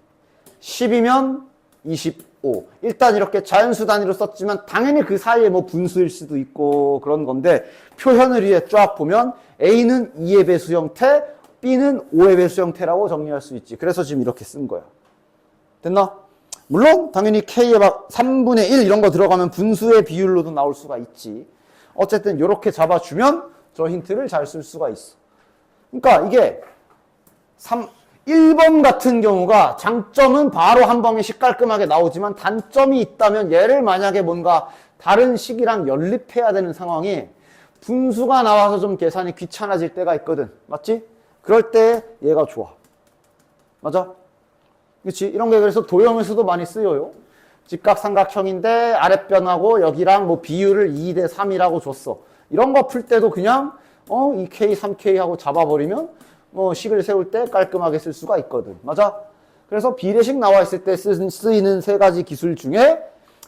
10이면 25. 일단 이렇게 자연수 단위로 썼지만 당연히 그 사이에 뭐 분수일 수도 있고 그런 건데 표현을 위해 쫙 보면 A는 2의 배수 형태, B는 5의 배수 형태라고 정리할 수 있지. 그래서 지금 이렇게 쓴 거야. 됐나? 물론 당연히 K에 막 3분의 1 이런 거 들어가면 분수의 비율로도 나올 수가 있지. 어쨌든 이렇게 잡아주면 저 힌트를 잘 쓸 수가 있어. 그러니까 이게 1번 같은 경우가 장점은 바로 한 방에 식 깔끔하게 나오지만 단점이 있다면 얘를 만약에 뭔가 다른 식이랑 연립해야 되는 상황이 분수가 나와서 좀 계산이 귀찮아질 때가 있거든. 맞지? 그럴 때 얘가 좋아. 맞아? 그치? 이런 게 그래서 도형에서도 많이 쓰여요. 직각삼각형인데 아랫변하고 여기랑 뭐 비율을 2 대 3이라고 줬어. 이런 거 풀 때도 그냥 2K, 3K 하고 잡아버리면 식을 세울 때 깔끔하게 쓸 수가 있거든. 맞아? 그래서 비례식 나와 있을 때 쓰이는 3가지 기술 중에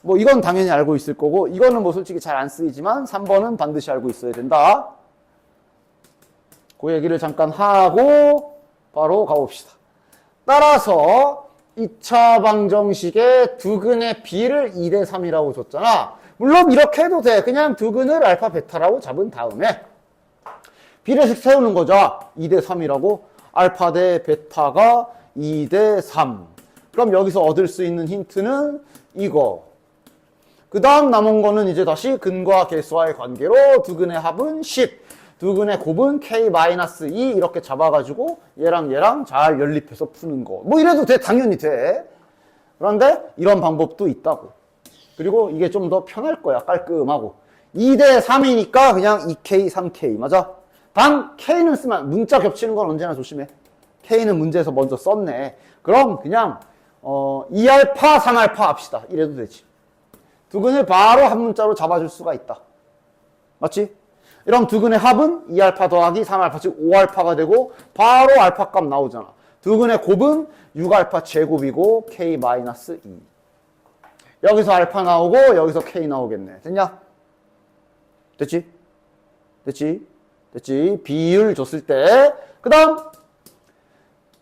뭐 이건 당연히 알고 있을 거고 이거는 뭐 솔직히 잘 안 쓰이지만 3번은 반드시 알고 있어야 된다. 그 얘기를 잠깐 하고 바로 가봅시다. 따라서 2차 방정식의 두근의 B를 2 대 3이라고 줬잖아. 물론 이렇게 해도 돼. 그냥 두근을 알파 베타라고 잡은 다음에 비례식 세우는 거죠. 2 대 3이라고. 알파 대 베타가 2 대 3. 그럼 여기서 얻을 수 있는 힌트는 이거. 그 다음 남은 거는 이제 다시 근과 계수와의 관계로 두근의 합은 10, 두근의 곱은 K-2 이렇게 잡아가지고 얘랑 잘 연립해서 푸는 거. 뭐 이래도 돼. 당연히 돼. 그런데 이런 방법도 있다고. 그리고 이게 좀 더 편할 거야. 깔끔하고. 2 대 3이니까 그냥 2K, 3K. 맞아? 단 K는 쓰면 문자 겹치는 건 언제나 조심해. K는 문제에서 먼저 썼네. 그럼 그냥 2알파, 3알파 합시다. 이래도 되지. 두근을 바로 한 문자로 잡아줄 수가 있다. 맞지? 이럼 두근의 합은 2알파 더하기 3알파 즉 5알파가 되고 바로 알파 값 나오잖아. 두근의 곱은 6알파 제곱이고 K-2. 여기서 알파 나오고 여기서 K 나오겠네. 됐냐? 됐지? 됐지? 비율 줬을 때 그 다음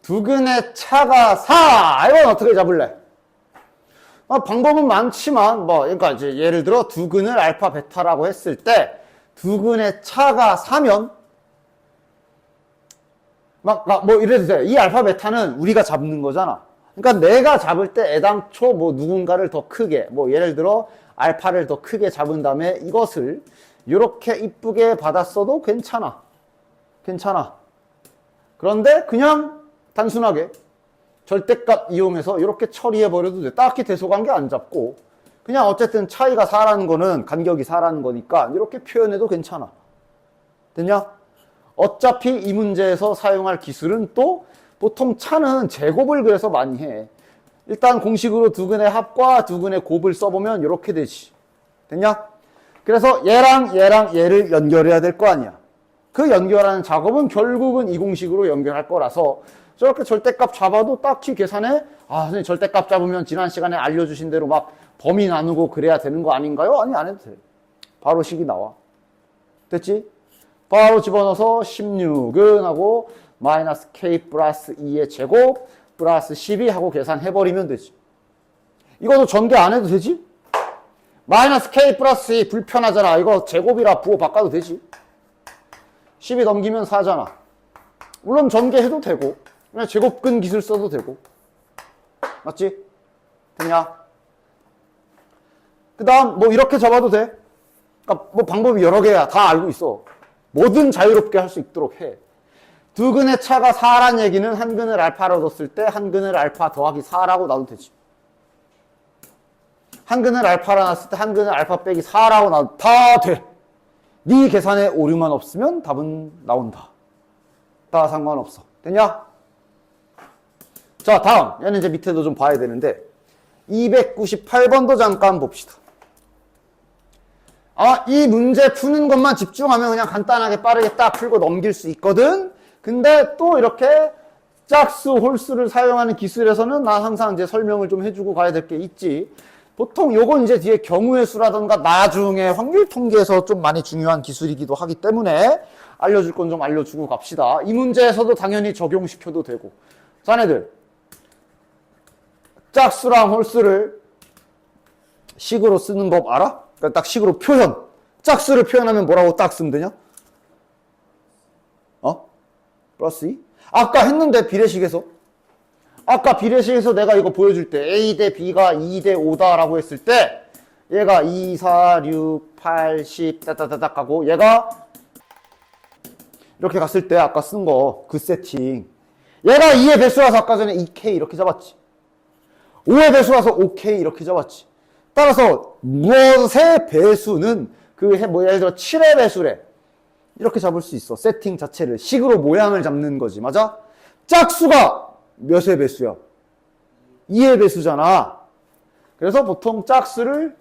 두근의 차가 4. 이건 어떻게 잡을래? 방법은 많지만 그러니까 이제 예를 들어 두근을 알파 베타라고 했을 때 두근의 차가 4면 이래도 돼. 이 알파 베타는 우리가 잡는 거잖아. 그러니까 내가 잡을 때 애당초 누군가를 더 크게 예를 들어 알파를 더 크게 잡은 다음에 이것을 이렇게 이쁘게 받았어도 괜찮아. 괜찮아. 그런데 그냥 단순하게 절대값 이용해서 이렇게 처리해버려도 돼. 딱히 대소관계 안 잡고 그냥 어쨌든 차이가 4라는 거는 간격이 4라는 거니까 이렇게 표현해도 괜찮아. 됐냐? 어차피 이 문제에서 사용할 기술은 또 보통 차는 제곱을 그래서 많이 해. 일단 공식으로 두근의 합과 두근의 곱을 써보면 이렇게 되지. 됐냐? 그래서 얘랑 얘를 연결해야 될 거 아니야. 그 연결하는 작업은 결국은 이 공식으로 연결할 거라서 저렇게 절대값 잡아도 딱히 계산해 선생님 절대값 잡으면 지난 시간에 알려주신 대로 막 범위 나누고 그래야 되는 거 아닌가요? 아니 안 해도 돼. 바로 식이 나와. 됐지? 바로 집어넣어서 16은 하고 마이너스 k 플러스 2의 제곱 플러스 12 하고 계산해버리면 되지. 이것도 전개 안 해도 되지? 마이너스 k 플러스 2 불편하잖아. 이거 제곱이라 부호 바꿔도 되지. 12 넘기면 4잖아. 물론 전개해도 되고 그냥 제곱근 기술 써도 되고. 맞지? 됐냐? 그 다음 뭐 이렇게 잡아도 돼. 그러니까 뭐 방법이 여러 개야. 다 알고 있어. 뭐든 자유롭게 할 수 있도록 해. 두 근의 차가 4란 얘기는 한 근을 알파로 뒀을 때 한 근을 알파 더하기 4라고 놔도 되지. 한 근을 알파로 놨을 때 한 근을 알파 빼기 4라고 놔도 다 돼. 네 계산에 오류만 없으면 답은 나온다. 다 상관없어. 됐냐? 자, 다음. 얘는 이제 밑에도 좀 봐야 되는데 298번도 잠깐 봅시다. 이 문제 푸는 것만 집중하면 그냥 간단하게 빠르게 딱 풀고 넘길 수 있거든. 근데 또 이렇게 짝수, 홀수를 사용하는 기술에서는 나 항상 이제 설명을 좀 해주고 가야 될 게 있지. 보통 요건 이제 뒤에 경우의 수라던가 나중에 확률 통계에서 좀 많이 중요한 기술이기도 하기 때문에 알려줄 건 좀 알려주고 갑시다. 이 문제에서도 당연히 적용시켜도 되고. 자네들 짝수랑 홀수를 식으로 쓰는 법 알아? 그러니까 딱 식으로 표현. 짝수를 표현하면 뭐라고 딱 쓰면 되냐? 플러스 2? 아까 했는데 비례식에서. 아까 비례식에서 내가 이거 보여줄 때 A 대 B가 2 대 5다 라고 했을 때 얘가 2, 4, 6, 8, 10 따따따딱 하고 얘가 이렇게 갔을 때 아까 쓴 거 그 세팅. 얘가 2의 배수라서 아까 전에 2K 이렇게 잡았지. 5의 배수라서 5K 이렇게 잡았지. 따라서 무엇의 배수는 예를 들어 7의 배수래. 이렇게 잡을 수 있어. 세팅 자체를. 식으로 모양을 잡는 거지. 맞아? 짝수가 몇의 배수야? 2의 배수잖아. 그래서 보통 짝수를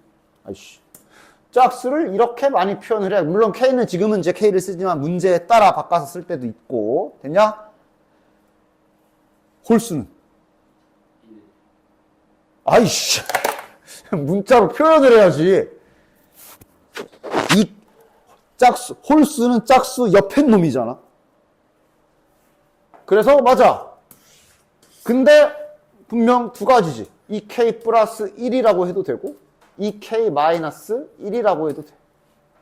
이렇게 많이 표현을 해. 물론 K는 지금은 이제 K를 쓰지만 문제에 따라 바꿔서 쓸 때도 있고. 됐냐? 홀수는? 문자로 표현을 해야지. 홀수는 짝수 옆에 놈이잖아. 그래서 맞아. 근데 분명 두 가지지. 2K 플러스 1이라고 해도 되고 2K 마이너스 1이라고 해도 돼.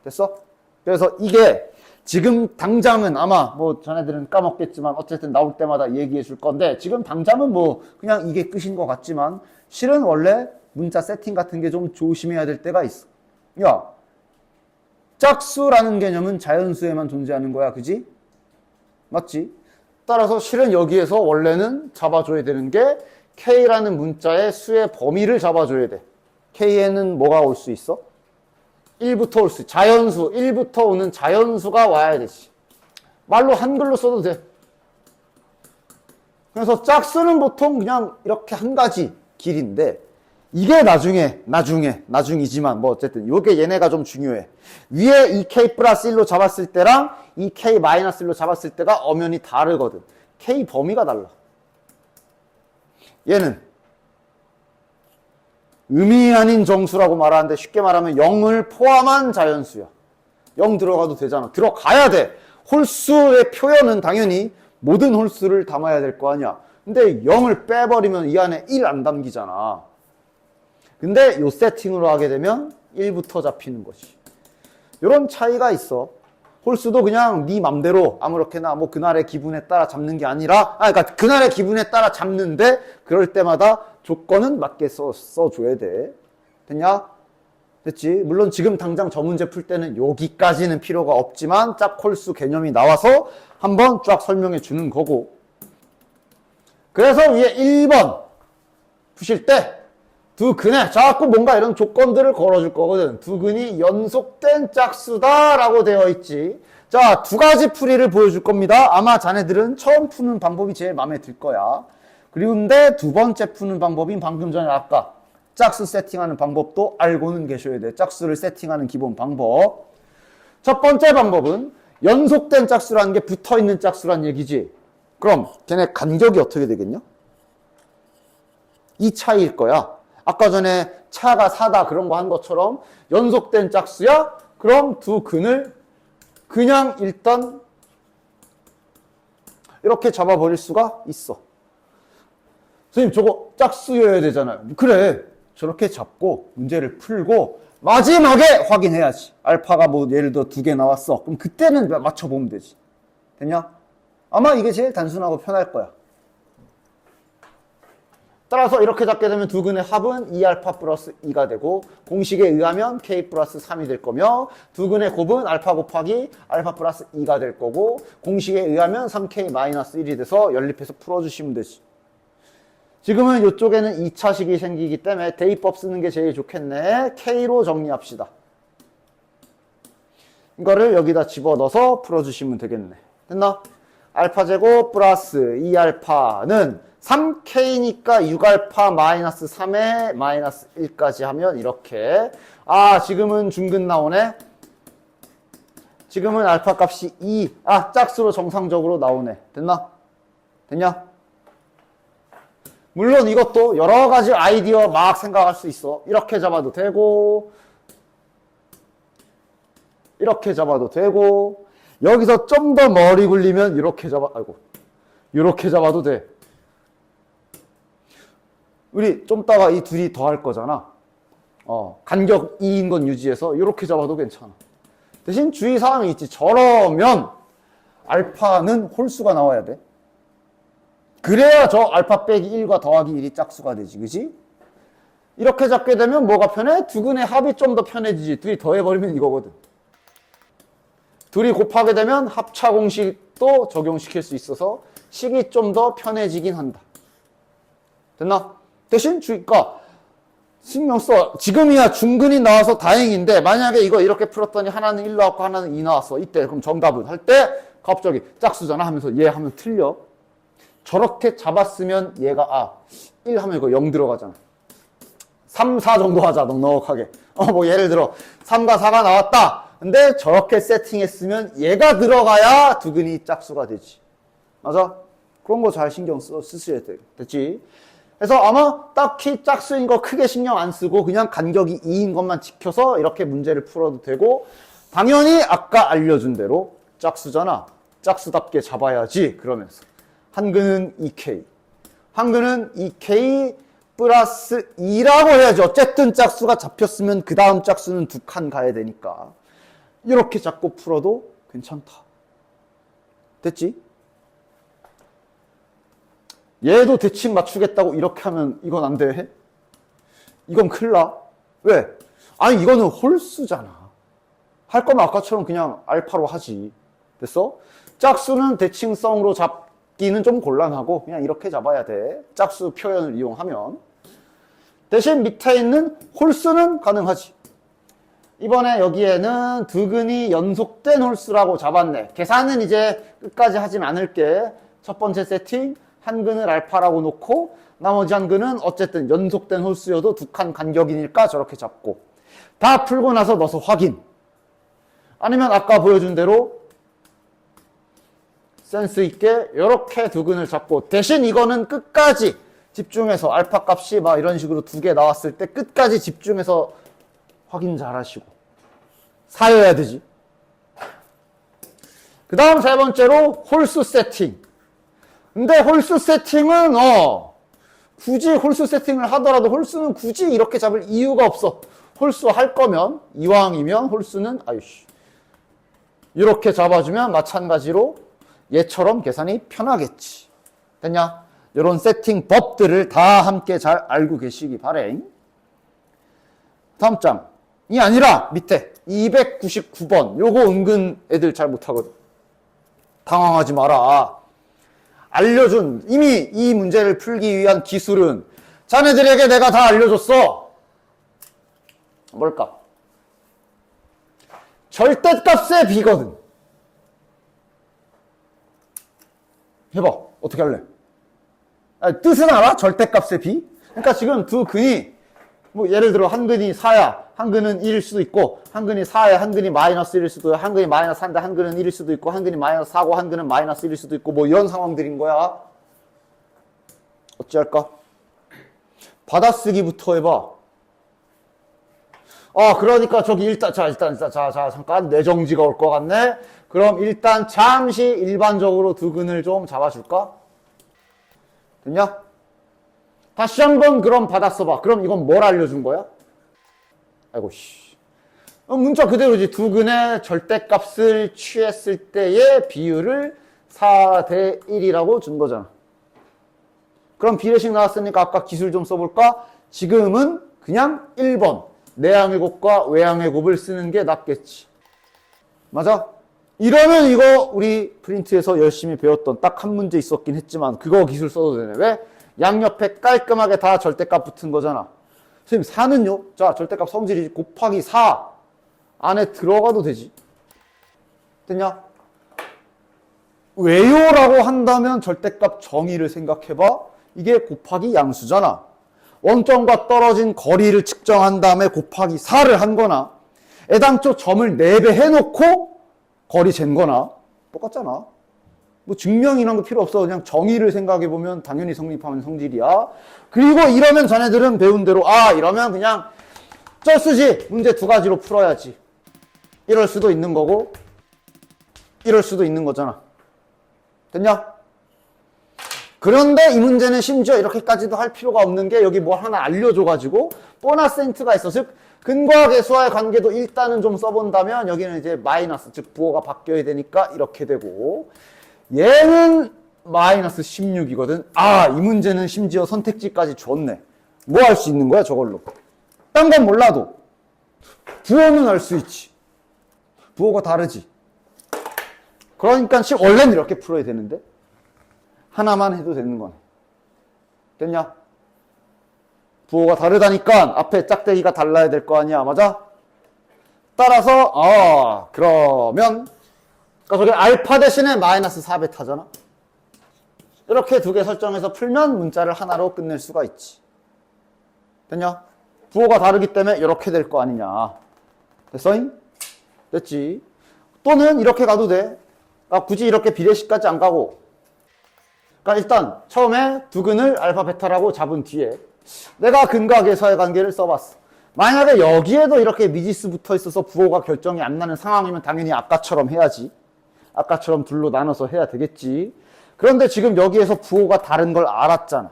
됐어? 그래서 이게 지금 당장은 아마 뭐 자네들은 까먹겠지만 어쨌든 나올 때마다 얘기해 줄 건데 지금 당장은 뭐 그냥 이게 끝인 것 같지만 실은 원래 문자 세팅 같은 게 좀 조심해야 될 때가 있어. 야, 짝수라는 개념은 자연수에만 존재하는 거야. 그지? 맞지? 따라서 실은 여기에서 원래는 잡아줘야 되는 게 K라는 문자의 수의 범위를 잡아줘야 돼. K에는 뭐가 올 수 있어? 1부터 올 수 있어. 자연수, 1부터 오는 자연수가 와야 되지. 말로 한글로 써도 돼. 그래서 짝수는 보통 그냥 이렇게 한 가지 길인데 이게 나중이지만 뭐 어쨌든 이게 얘네가 좀 중요해. 위에 2K 플러스 1로 잡았을 때랑 2K 마이너스 1로 잡았을 때가 엄연히 다르거든. K 범위가 달라. 얘는 의미 아닌 정수라고 말하는데 쉽게 말하면 0을 포함한 자연수야. 0 들어가도 되잖아. 들어가야 돼. 홀수의 표현은 당연히 모든 홀수를 담아야 될 거 아니야. 근데 0을 빼버리면 이 안에 1 안 담기잖아. 근데 요 세팅으로 하게 되면 1부터 잡히는 것이. 이런 차이가 있어. 홀수도 그냥 네 맘대로 아무렇게나 뭐 그날의 기분에 따라 잡는 게 아니라 그러니까 그날의 기분에 따라 잡는데 그럴 때마다 조건은 맞게 써줘야 돼. 됐냐? 됐지? 물론 지금 당장 저 문제 풀 때는 여기까지는 필요가 없지만 짝홀수 개념이 나와서 한번 쫙 설명해 주는 거고. 그래서 위에 1번 푸실 때 두 근에 자꾸 뭔가 이런 조건들을 걸어줄 거거든. 두 근이 연속된 짝수다 라고 되어 있지. 자, 두 가지 풀이를 보여줄 겁니다. 아마 자네들은 처음 푸는 방법이 제일 마음에 들 거야. 그런데 두 번째 푸는 방법인 방금 전에 아까 짝수 세팅하는 방법도 알고는 계셔야 돼. 짝수를 세팅하는 기본 방법. 첫 번째 방법은 연속된 짝수라는 게 붙어있는 짝수란 얘기지. 그럼 걔네 간격이 어떻게 되겠냐? 이 차이일 거야. 아까 전에 차가 4다 그런 거 한 것처럼 연속된 짝수야? 그럼 두 근을 그냥 일단 이렇게 잡아버릴 수가 있어. 선생님 저거 짝수여야 되잖아요. 그래. 저렇게 잡고 문제를 풀고 마지막에 확인해야지. 알파가 뭐 예를 들어 2개 나왔어. 그럼 그때는 맞춰보면 되지. 됐냐? 아마 이게 제일 단순하고 편할 거야. 따라서 이렇게 잡게 되면 두 근의 합은 2알파 플러스 2가 되고 공식에 의하면 k 플러스 3이 될 거며 두 근의 곱은 알파 곱하기 알파 플러스 2가 될 거고 공식에 의하면 3k 마이너스 1이 돼서 연립해서 풀어주시면 되지. 지금은 이쪽에는 2차식이 생기기 때문에 대입법 쓰는 게 제일 좋겠네. k로 정리합시다. 이거를 여기다 집어넣어서 풀어주시면 되겠네. 됐나? 알파 제곱 플러스 2알파는 3k니까 6알파 마이너스 3에 마이너스 1까지 하면 이렇게. 아, 지금은 중근 나오네. 지금은 알파 값이 2. 아, 짝수로 정상적으로 나오네. 됐나? 됐냐? 물론 이것도 여러 가지 아이디어 막 생각할 수 있어. 이렇게 잡아도 되고, 이렇게 잡아도 되고, 여기서 좀 더 머리 굴리면 이렇게 이렇게 잡아도 돼. 우리 좀 따가 이 둘이 더 할 거잖아. 간격 2인 건 유지해서 이렇게 잡아도 괜찮아. 대신 주의사항이 있지. 저러면 알파는 홀수가 나와야 돼. 그래야 저 알파 빼기 1과 더하기 1이 짝수가 되지. 그지? 이렇게 잡게 되면 뭐가 편해? 두 근의 합이 좀 더 편해지지. 둘이 더해버리면 이거거든. 둘이 곱하게 되면 합차 공식도 적용시킬 수 있어서 식이 좀 더 편해지긴 한다. 됐나? 대신 그러니까 신경 써. 지금이야 중근이 나와서 다행인데 만약에 이거 이렇게 풀었더니 하나는 1 나왔고 하나는 2 나왔어. 이때 그럼 정답은 할 때 갑자기 짝수잖아 하면서 얘 하면 틀려. 저렇게 잡았으면 얘가 1 하면 이거 0 들어가잖아. 3, 4 정도 하자. 넉넉하게. 뭐 예를 들어 3과 4가 나왔다. 근데 저렇게 세팅했으면 얘가 들어가야 두 근이 짝수가 되지. 맞아? 그런 거 잘 신경 쓰셔야 돼. 됐지? 그래서 아마 딱히 짝수인 거 크게 신경 안 쓰고 그냥 간격이 2인 것만 지켜서 이렇게 문제를 풀어도 되고 당연히 아까 알려준 대로 짝수잖아. 짝수답게 잡아야지. 그러면서 한 근은 2k, 한 근은 2k 플러스 2라고 해야지. 어쨌든 짝수가 잡혔으면 그 다음 짝수는 2칸 가야 되니까 이렇게 잡고 풀어도 괜찮다. 됐지? 얘도 대칭 맞추겠다고 이렇게 하면 이건 안 돼? 이건 큰일 나. 왜? 아니 이거는 홀수잖아. 할 거면 아까처럼 그냥 알파로 하지. 됐어? 짝수는 대칭성으로 잡기는 좀 곤란하고 그냥 이렇게 잡아야 돼. 짝수 표현을 이용하면. 대신 밑에 있는 홀수는 가능하지. 이번에 여기에는 두 근이 연속된 홀수라고 잡았네. 계산은 이제 끝까지 하진 않을게. 첫 번째 세팅. 한 근을 알파라고 놓고 나머지 한 근은 어쨌든 연속된 홀수여도 2칸 간격이니까 저렇게 잡고 다 풀고 나서 넣어서 확인. 아니면 아까 보여준 대로 센스 있게 이렇게 두 근을 잡고 대신 이거는 끝까지 집중해서 알파 값이 막 이런 식으로 2개 나왔을 때 끝까지 집중해서 확인 잘 하시고 사여야 되지. 그 다음 세 번째로 홀수 세팅. 근데 홀수 세팅은 굳이 홀수 세팅을 하더라도 홀수는 굳이 이렇게 잡을 이유가 없어. 홀수 할 거면 이왕이면 홀수는 이렇게 잡아주면 마찬가지로 얘처럼 계산이 편하겠지. 됐냐? 이런 세팅 법들을 다 함께 잘 알고 계시기 바래. 다음 장. 이 아니라 밑에 299번. 요거 은근 애들 잘 못하거든. 당황하지 마라. 알려준 이미 이 문제를 풀기 위한 기술은 자네들에게 내가 다 알려줬어. 뭘까? 절대값의 비거든. 해봐. 어떻게 할래? 뜻은 알아? 절대값의 비? 그러니까 지금 두 근이 뭐 예를 들어 한 근이 4야. 한 근은 1일 수도 있고 한 근이 4야. 한 근이 마이너스 1일 수도 있고 한 근이 마이너스 3인데 한 근은 1일 수도 있고 한 근이 마이너스 4고 한 근은 마이너스 1일 수도 있고 뭐 이런 상황들인 거야. 어찌할까? 받아쓰기부터 해봐. 그러니까 저기 일단 잠깐 뇌정지가 올 것 같네. 그럼 일단 잠시 일반적으로 두 근을 좀 잡아줄까? 됐냐? 다시 한번 그럼 받아 써봐. 그럼 이건 뭘 알려준 거야? 아이고 씨. 문자 그대로지. 두 근의 절대값을 취했을 때의 비율을 4대 1이라고 준 거잖아. 그럼 비례식 나왔으니까 아까 기술 좀 써볼까? 지금은 그냥 1번 내항의 곱과 외항의 곱을 쓰는 게 낫겠지. 맞아? 이러면 이거 우리 프린트에서 열심히 배웠던 딱 한 문제 있었긴 했지만 그거 기술 써도 되네. 왜? 양옆에 깔끔하게 다 절대값 붙은 거잖아. 선생님 4는요? 자, 절대값 성질이 곱하기 4 안에 들어가도 되지. 됐냐? 왜요? 라고 한다면 절대값 정의를 생각해봐. 이게 곱하기 양수잖아. 원점과 떨어진 거리를 측정한 다음에 곱하기 4를 한 거나 애당초 점을 4배 해놓고 거리 잰 거나 똑같잖아. 뭐 증명이란 거 필요 없어. 그냥 정의를 생각해보면 당연히 성립하는 성질이야. 그리고 이러면 자네들은 배운 대로 이러면 그냥 쓰지. 문제 두 가지로 풀어야지. 이럴 수도 있는 거고 이럴 수도 있는 거잖아. 됐냐? 그런데 이 문제는 심지어 이렇게까지도 할 필요가 없는 게 여기 뭐 하나 알려줘가지고 보너스 힌트가 있어. 즉 근과 계수와의 관계도 일단은 좀 써본다면 여기는 이제 마이너스, 즉 부호가 바뀌어야 되니까 이렇게 되고 얘는 마이너스 16이거든. 이 문제는 심지어 선택지까지 줬네. 뭐 할 수 있는 거야 저걸로? 딴 건 몰라도 부호는 알 수 있지. 부호가 다르지. 그러니까 원래는 이렇게 풀어야 되는데 하나만 해도 되는 거네. 됐냐? 부호가 다르다니까 앞에 짝대기가 달라야 될 거 아니야. 맞아? 따라서 그러면 그러니까 저기 알파 대신에 마이너스 4베타잖아. 이렇게 두 개 설정해서 풀면 문자를 하나로 끝낼 수가 있지. 됐냐? 부호가 다르기 때문에 이렇게 될 거 아니냐. 됐어잉? 됐지? 또는 이렇게 가도 돼. 굳이 이렇게 비례식까지 안 가고 그러니까 일단 처음에 두 근을 알파 베타라고 잡은 뒤에 내가 근과 계수의 관계를 써봤어. 만약에 여기에도 이렇게 미지수 붙어 있어서 부호가 결정이 안 나는 상황이면 당연히 아까처럼 해야지. 아까처럼 둘로 나눠서 해야 되겠지. 그런데 지금 여기에서 부호가 다른 걸 알았잖아.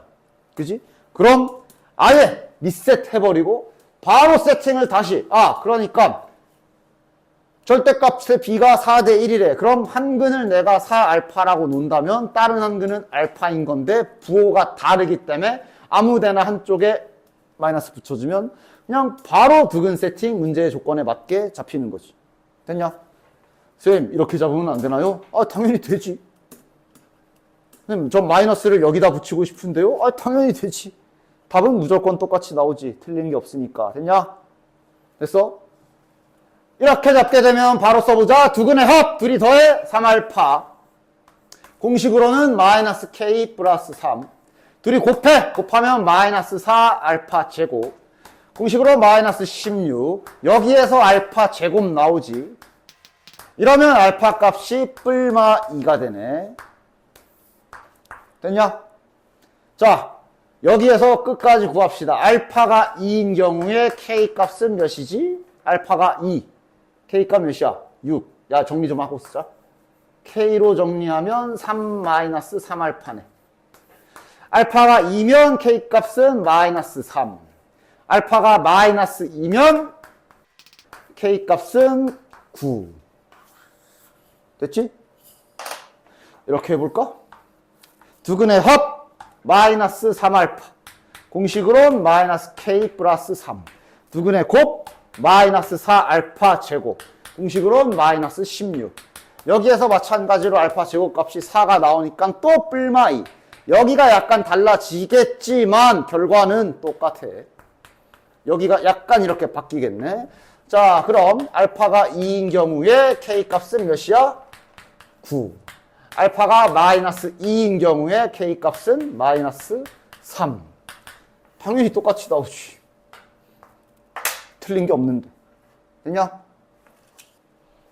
그지? 그럼 아예 리셋 해버리고 바로 세팅을 다시 그러니까 절대값의 b가 4대 1이래. 그럼 한 근을 내가 4알파라고 놓는다면 다른 한 근은 알파인 건데 부호가 다르기 때문에 아무데나 한쪽에 마이너스 붙여주면 그냥 바로 두 근 세팅 문제의 조건에 맞게 잡히는 거지. 됐냐? 쌤 이렇게 잡으면 안 되나요? 당연히 되지. 쌤 저 마이너스를 여기다 붙이고 싶은데요? 당연히 되지. 답은 무조건 똑같이 나오지. 틀린 게 없으니까. 됐냐? 됐어? 이렇게 잡게 되면 바로 써보자. 두 근의 합, 둘이 더해 3알파. 공식으로는 마이너스 k 플러스 3. 둘이 곱하면 마이너스 4알파 제곱. 공식으로 마이너스 16. 여기에서 알파 제곱 나오지. 이러면 알파 값이 뿔마 2가 되네. 됐냐? 자, 여기에서 끝까지 구합시다. 알파가 2인 경우에 k 값은 몇이지? 알파가 2. K값 몇이야? 6. 야, 정리 좀 하고 쓰자. K로 정리하면 3-3알파네. 알파가 2면 K값은 마이너스 3. 알파가 마이너스 2면 K값은 9. 됐지? 이렇게 해볼까? 두 근의 합, 마이너스 3알파. 공식으로는 마이너스 K 플러스 3. 두 근의 곱, 마이너스 4 알파 제곱. 공식으로는 마이너스 16. 여기에서 마찬가지로 알파 제곱 값이 4가 나오니까 또 뿔마 2. 여기가 약간 달라지겠지만 결과는 똑같아. 여기가 약간 이렇게 바뀌겠네. 자, 그럼 알파가 2인 경우에 K 값은 몇이야? 9. 알파가 마이너스 2인 경우에 K 값은 마이너스 3. 당연히 똑같이 나오지. 틀린 게 없는데. 됐냐?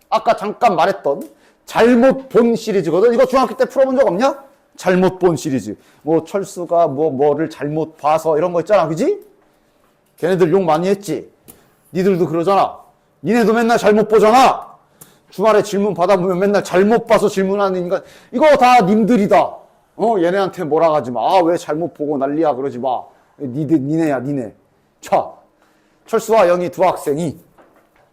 아까 잠깐 말했던 잘못 본 시리즈거든. 이거 중학교 때 풀어본 적 없냐? 잘못 본 시리즈. 뭐 철수가 뭐를 잘못 봐서 이런 거 있잖아. 그지? 걔네들 욕 많이 했지? 니들도 그러잖아. 니네도 맨날 잘못 보잖아. 주말에 질문 받아보면 맨날 잘못 봐서 질문하는 인간. 이거 다 님들이다. 얘네한테 뭐라 하지 마. 아, 왜 잘못 보고 난리야 그러지 마. 니네야, 니네. 자, 철수와 영희 두 학생이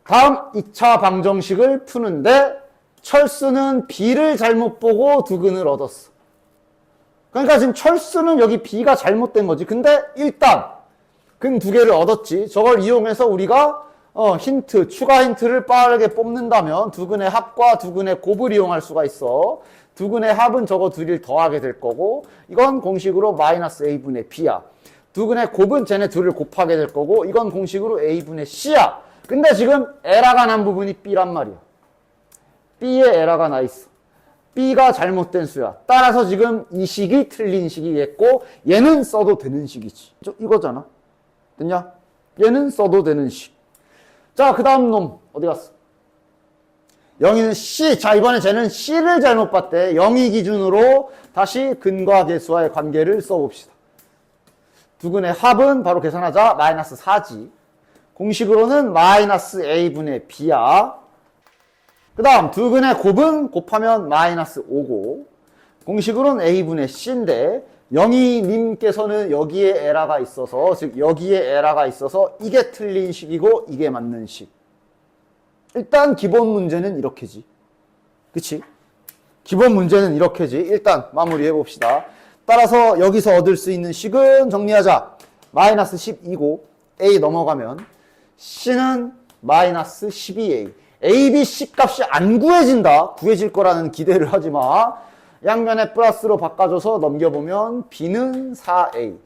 다음 2차 방정식을 푸는데 철수는 B를 잘못 보고 두근을 얻었어. 그러니까 지금 철수는 여기 B가 잘못된 거지. 근데 일단 근 두 개를 얻었지. 저걸 이용해서 우리가 힌트, 추가 힌트를 빠르게 뽑는다면 두근의 합과 두근의 곱을 이용할 수가 있어. 두근의 합은 저거 둘을 더하게 될 거고 이건 공식으로 마이너스 A분의 B야. 두근의 곱은 쟤네 둘을 곱하게 될 거고 이건 공식으로 A분의 C야. 근데 지금 에러가 난 부분이 B란 말이야. B에 에러가 나 있어. B가 잘못된 수야. 따라서 지금 이 식이 틀린 식이겠고 얘는 써도 되는 식이지. 이거잖아. 됐냐? 얘는 써도 되는 식. 자, 그 다음 놈 어디 갔어? 영희는 C. 자, 이번에 쟤는 C를 잘못 봤대. 영희 기준으로 다시 근과 계수와의 관계를 써봅시다. 두근의 합은 바로 계산하자. 마이너스 4지. 공식으로는 마이너스 A분의 B야. 그 다음 두근의 곱은 곱하면 마이너스 5고 공식으로는 A분의 C인데 영희님께서는 여기에 에러가 있어서 즉 여기에 에러가 있어서 이게 틀린 식이고 이게 맞는 식. 일단 기본 문제는 이렇게지. 그치? 기본 문제는 이렇게지. 일단 마무리해 봅시다. 따라서 여기서 얻을 수 있는 식은 정리하자. 마이너스 12고 A 넘어가면 C는 마이너스 12A. A, B, C 값이 안 구해진다. 구해질 거라는 기대를 하지 마. 양면에 플러스로 바꿔줘서 넘겨보면 B는 4A.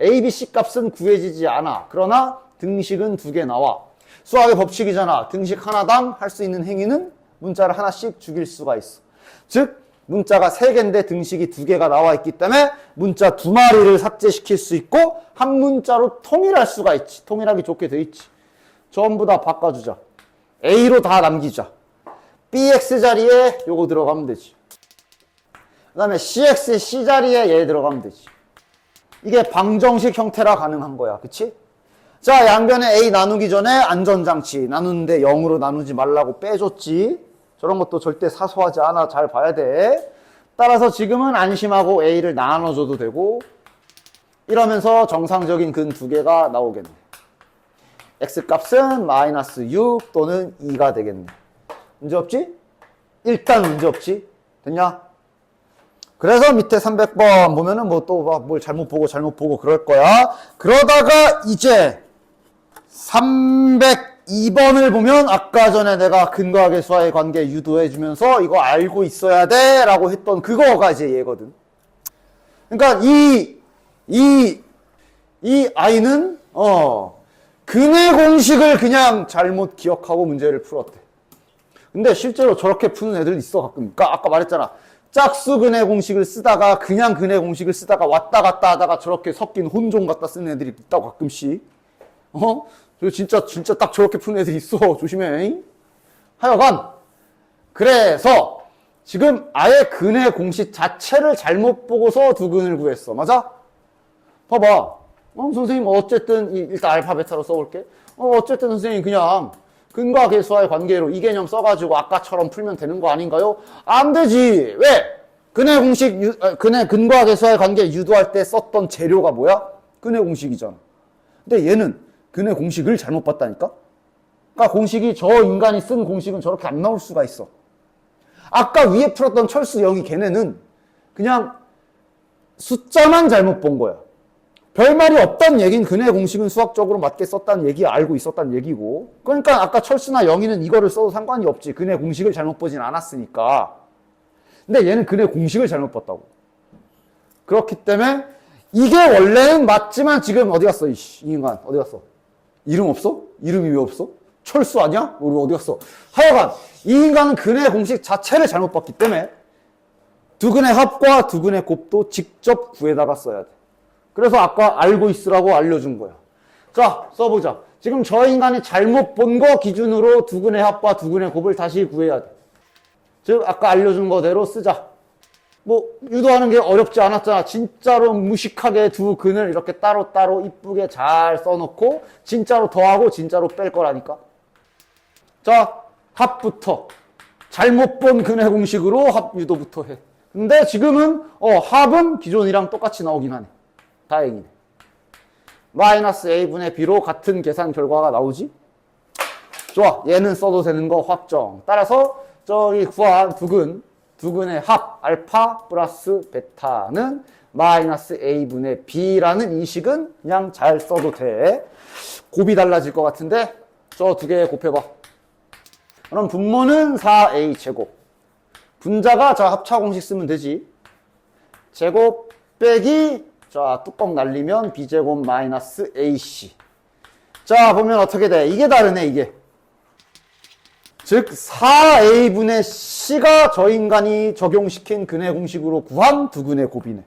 A, B, C 값은 구해지지 않아. 그러나 등식은 두 개 나와. 수학의 법칙이잖아. 등식 하나당 할 수 있는 행위는 문자를 하나씩 죽일 수가 있어. 즉 문자가 3개인데 등식이 2개가 나와 있기 때문에 문자 2마리를 삭제시킬 수 있고 한 문자로 통일할 수가 있지. 통일하기 좋게 돼 있지. 전부 다 바꿔주자. A로 다 남기자. BX 자리에 요거 들어가면 되지. 그 다음에 CX, C 자리에 얘 들어가면 되지. 이게 방정식 형태라 가능한 거야. 그치? 자, 양변에 A 나누기 전에 안전장치 나누는데 0으로 나누지 말라고 빼줬지. 저런 것도 절대 사소하지 않아. 잘 봐야 돼. 따라서 지금은 안심하고 A를 나눠줘도 되고 이러면서 정상적인 근 2개가 나오겠네. X값은 마이너스 6 또는 2가 되겠네. 문제 없지? 일단 문제 없지? 됐냐? 그래서 밑에 300번 보면은 뭐 또 뭘 잘못 보고 그럴 거야. 그러다가 이제 302번을 보면 아까 전에 내가 근과 계수와의 관계 유도해주면서 이거 알고 있어야 돼 라고 했던 그거가 이제 얘거든. 그러니까 이 아이는 근의 공식을 그냥 잘못 기억하고 문제를 풀었대. 근데 실제로 저렇게 푸는 애들 있어 가끔. 그러니까 아까 말했잖아. 짝수 근의 공식을 쓰다가 그냥 근의 공식을 쓰다가 왔다 갔다 하다가 저렇게 섞인 혼종 갖다 쓰는 애들이 있다고 가끔씩. 진짜 딱 저렇게 푸는 애들이 있어. 조심해. 하여간 그래서 지금 아예 근의 공식 자체를 잘못 보고서 두 근을 구했어. 맞아? 봐봐. 선생님 어쨌든 일단 알파 베타로 써볼게. 어쨌든 선생님 그냥 근과 계수와의 관계로 이 개념 써가지고 아까처럼 풀면 되는 거 아닌가요? 안 되지. 왜? 근의 공식, 근과 계수와의 관계 유도할 때 썼던 재료가 뭐야? 근의 공식이잖아. 근데 얘는 근의 공식을 잘못 봤다니까? 그러니까 공식이 저 인간이 쓴 공식은 저렇게 안 나올 수가 있어. 아까 위에 풀었던 철수 영희 걔네는 그냥 숫자만 잘못 본 거야. 별말이 없단 얘기는 근의 공식은 수학적으로 맞게 썼다는 얘기 알고 있었다는 얘기고. 그러니까 아까 철수나 영희는 이거를 써도 상관이 없지. 근의 공식을 잘못 보진 않았으니까. 근데 얘는 근의 공식을 잘못 봤다고. 그렇기 때문에 이게 원래는 맞지만 지금 어디 갔어? 이 인간 어디 갔어? 이름 없어? 이름이 왜 없어? 철수 아니야? 우리 어디 갔어? 하여간 이 인간은 근의 공식 자체를 잘못 봤기 때문에 두 근의 합과 두 근의 곱도 직접 구해다가 써야 돼. 그래서 아까 알고 있으라고 알려준 거야. 자, 써보자. 지금 저 인간이 잘못 본 거 기준으로 두 근의 합과 두 근의 곱을 다시 구해야 돼. 즉 아까 알려준 거대로 쓰자. 뭐 유도하는 게 어렵지 않았잖아. 진짜로 무식하게 두 근을 이렇게 따로따로 이쁘게 잘 써놓고 진짜로 더하고 진짜로 뺄 거라니까. 자, 합부터. 잘못 본 근의 공식으로 합 유도부터 해. 근데 지금은 합은 기존이랑 똑같이 나오긴 하네. 다행이네. 마이너스 a분의 b로 같은 계산 결과가 나오지? 좋아. 얘는 써도 되는 거 확정. 따라서 저기 구한 두 근의 합 알파 플러스 베타는 마이너스 a분의 b라는 이 식은 그냥 잘 써도 돼. 곱이 달라질 것 같은데 저 두 개 곱해봐. 그럼 분모는 4a 제곱. 분자가 자 합차 공식 쓰면 되지. 제곱 빼기 자 뚜껑 날리면 b제곱 마이너스 ac. 자 보면 어떻게 돼? 이게 다르네 이게. 즉 4a분의 c가 저 인간이 적용시킨 근의 공식으로 구한 두 근의 곱이네.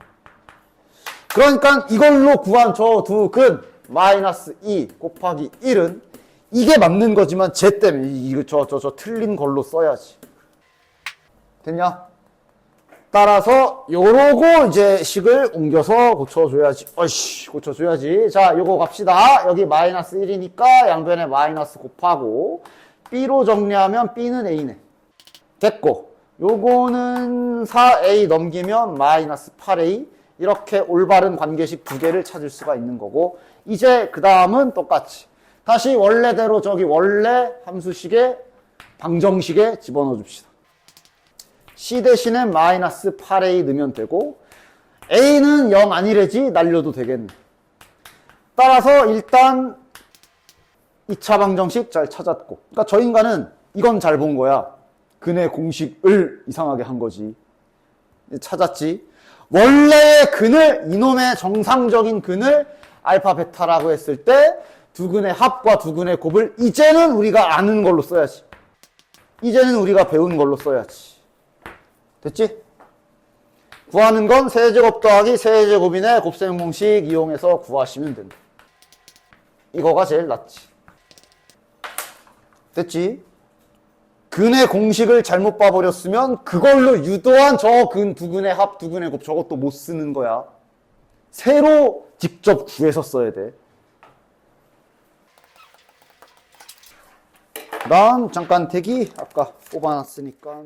그러니까 이걸로 구한 저 두 근 마이너스 2 곱하기 1은 이게 맞는 거지만 쟤 때문에 이거 저 틀린 걸로 써야지. 됐냐? 따라서 요러고 이제 식을 옮겨서 고쳐줘야지. 어이씨 고쳐줘야지. 자 요거 갑시다. 여기 마이너스 1이니까 양변에 마이너스 곱하고 b로 정리하면 b는 a네. 됐고 요거는 4a 넘기면 마이너스 8a. 이렇게 올바른 관계식 두 개를 찾을 수가 있는 거고 이제 그 다음은 똑같이 다시 원래대로 저기 원래 함수식에 방정식에 집어넣어 줍시다. c 대신에 마이너스 8a 넣으면 되고 a는 0 아니래지 날려도 되겠네. 따라서 일단 2차 방정식 잘 찾았고 그러니까 저 인간은 이건 잘 본 거야. 근의 공식을 이상하게 한 거지. 찾았지. 원래의 근을 이놈의 정상적인 근을 알파 베타라고 했을 때 두 근의 합과 두 근의 곱을 이제는 우리가 아는 걸로 써야지. 이제는 우리가 배운 걸로 써야지. 됐지? 구하는 건 세제곱 더하기 세제곱인의 곱셈 공식 이용해서 구하시면 된다. 이거가 제일 낫지. 됐지? 근의 공식을 잘못 봐버렸으면 그걸로 유도한 저 근, 두 근의 합, 두 근의 곱 저것도 못 쓰는 거야. 새로 직접 구해서 써야 돼. 그 다음 잠깐 대기 아까 뽑아놨으니까